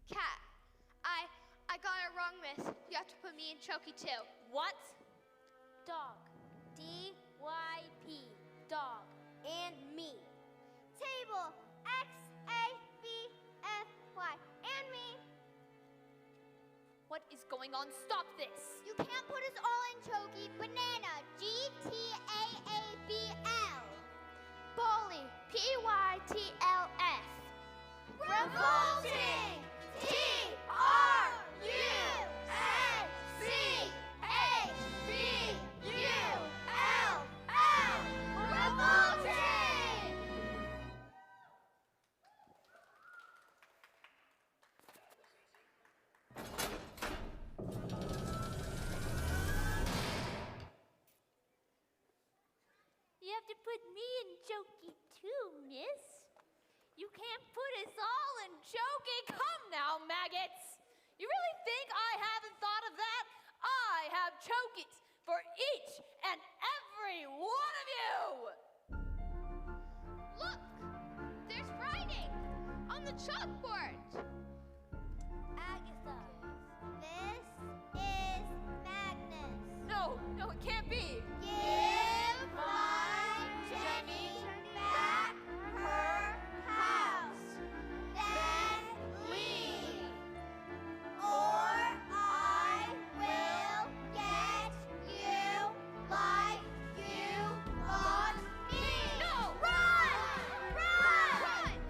Cat. I got it wrong, miss. You have to put me in Choki too. What? Dog. D-Y-P. Dog. And me. Table. X-A-B-F-Y. And me. What is going on? Stop this. You can't put us all in Choki. Banana. G-T-A-A-B-L. Bolly. P-Y-T-L-S. Revolting. T-R-U-S-C-H-B-U-L-L. Revolting. You have to put me in Choki too, miss. You can't put us all in Choki. Come now, maggots. You really think I haven't thought of that? I have Chokis for each and every one of you. Look, there's writing on the chalkboard. Agatha. This is Magnus. No, it can't be. Give my Jenny back her house. Then leave. Or I will get you like you got me. No! Run! Run!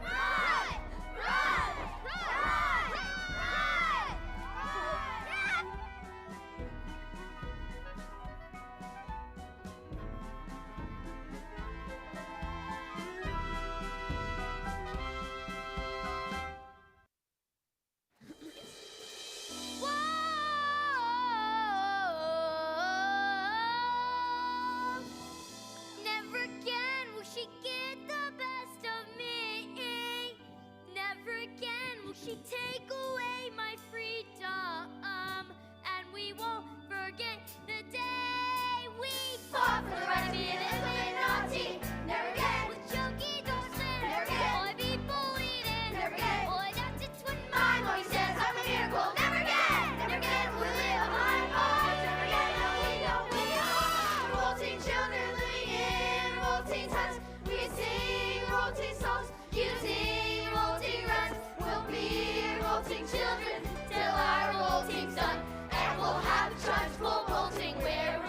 Run! Run! Run! Run! Run! Never again will she get the best of me. Never again will she take away my freedom. And we won't forget the day we fought for the right to be and naughty. Never again with Choki Dawson. Never again will I be bullied and never again will I dance it when my mommy says I'm a miracle. Never again will we live behind bars. Never again will we know we are revolting children living in revolting times. We sing revolting songs, using revolting rhymes. We'll be revolting children till our revolting's done, and we'll have a charge for revolting. We're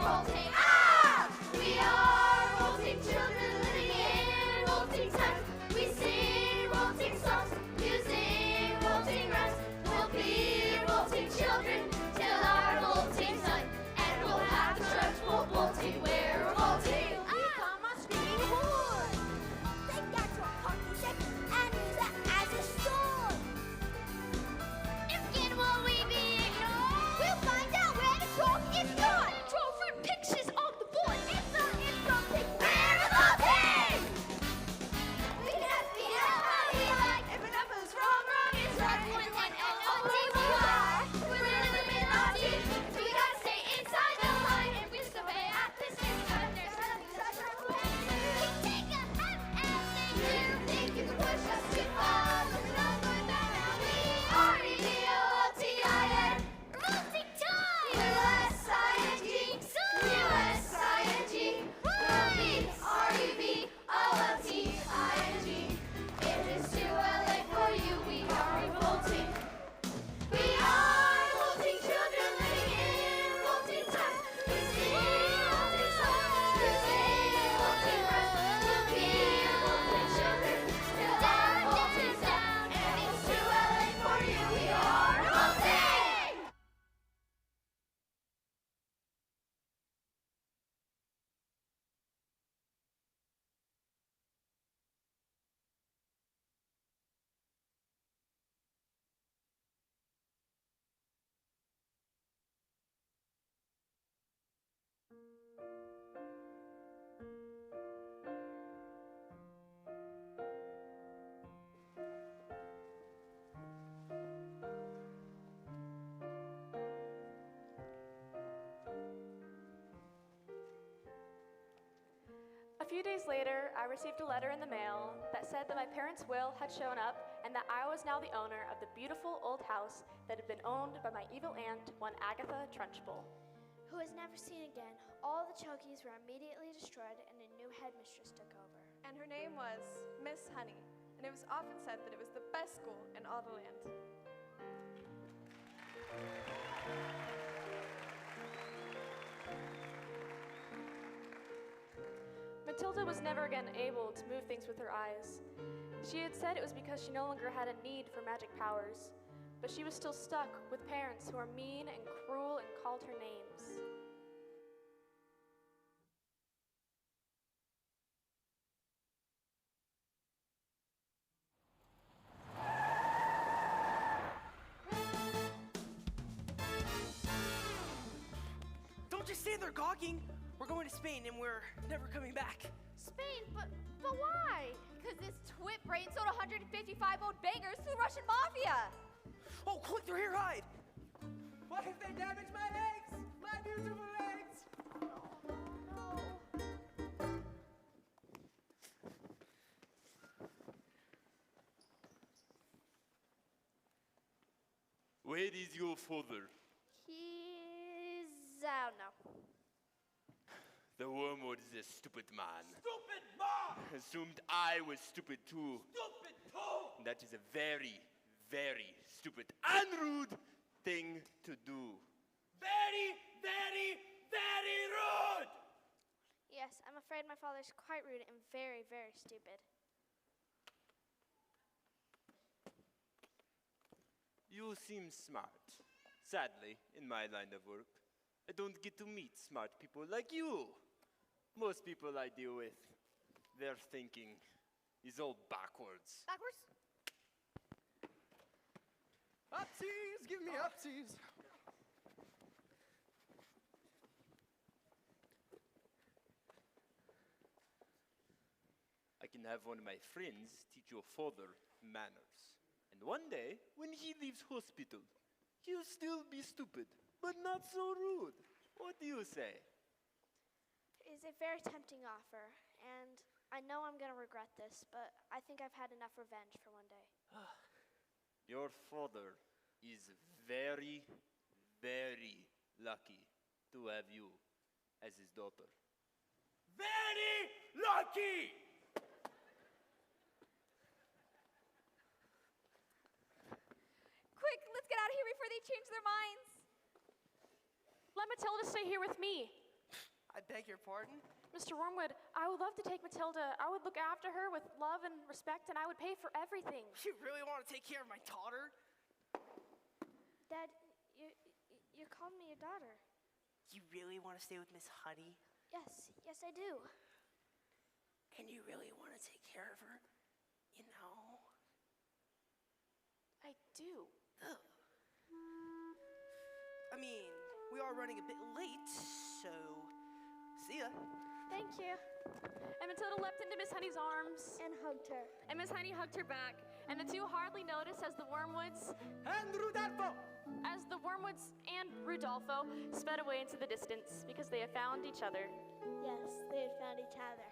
few days later, I received a letter in the mail that said that my parents' will had shown up and that I was now the owner of the beautiful old house that had been owned by my evil aunt, one Agatha Trunchbull. Who was never seen again. All the Chokies were immediately destroyed and a new headmistress took over. And her name was Miss Honey, and it was often said that it was the best school in all the land. Matilda was never again able to move things with her eyes. She had said it was because she no longer had a need for magic powers, but she was still stuck with parents who were mean and cruel and called her names. Don't just stand there gawking. We're going to Spain and we're never coming back. Spain, but why? Because this twit brain sold 155-old bangers to the Russian mafia. Oh, quick, they're here, hide. What if they damage my legs? My beautiful legs! Where is your father? He's out now. The wormwood is a stupid man. Stupid mom! Assumed I was stupid too. Stupid too! That is a very, very stupid and rude thing to do. Very, very, very rude! Yes, I'm afraid my father's quite rude and very, very stupid. You seem smart. Sadly, in my line of work, I don't get to meet smart people like you. Most people I deal with, their thinking is all backwards. Backwards? Upsies, give me upsies. I can have one of my friends teach your father manners. And one day, when he leaves hospital, he'll still be stupid, but not so rude. What do you say? It's a very tempting offer, and I know I'm going to regret this, but I think I've had enough revenge for one day. Your father is very, very lucky to have you as his daughter. Very lucky! Quick, let's get out of here before they change their minds. Let Matilda stay here with me. I beg your pardon? Mr. Wormwood, I would love to take Matilda. I would look after her with love and respect, and I would pay for everything. You really want to take care of my daughter? Dad, you called me your daughter. You really want to stay with Miss Honey? Yes, I do. And you really want to take care of her? You know? I do. Ugh. I mean, we are running a bit late, so see ya. Thank you. And Matilda leapt into Miss Honey's arms. And hugged her. And Miss Honey hugged her back. And the two hardly noticed as the Wormwoods And Rudolfo! and Rudolfo sped away into the distance because they had found each other. Yes, they had found each other.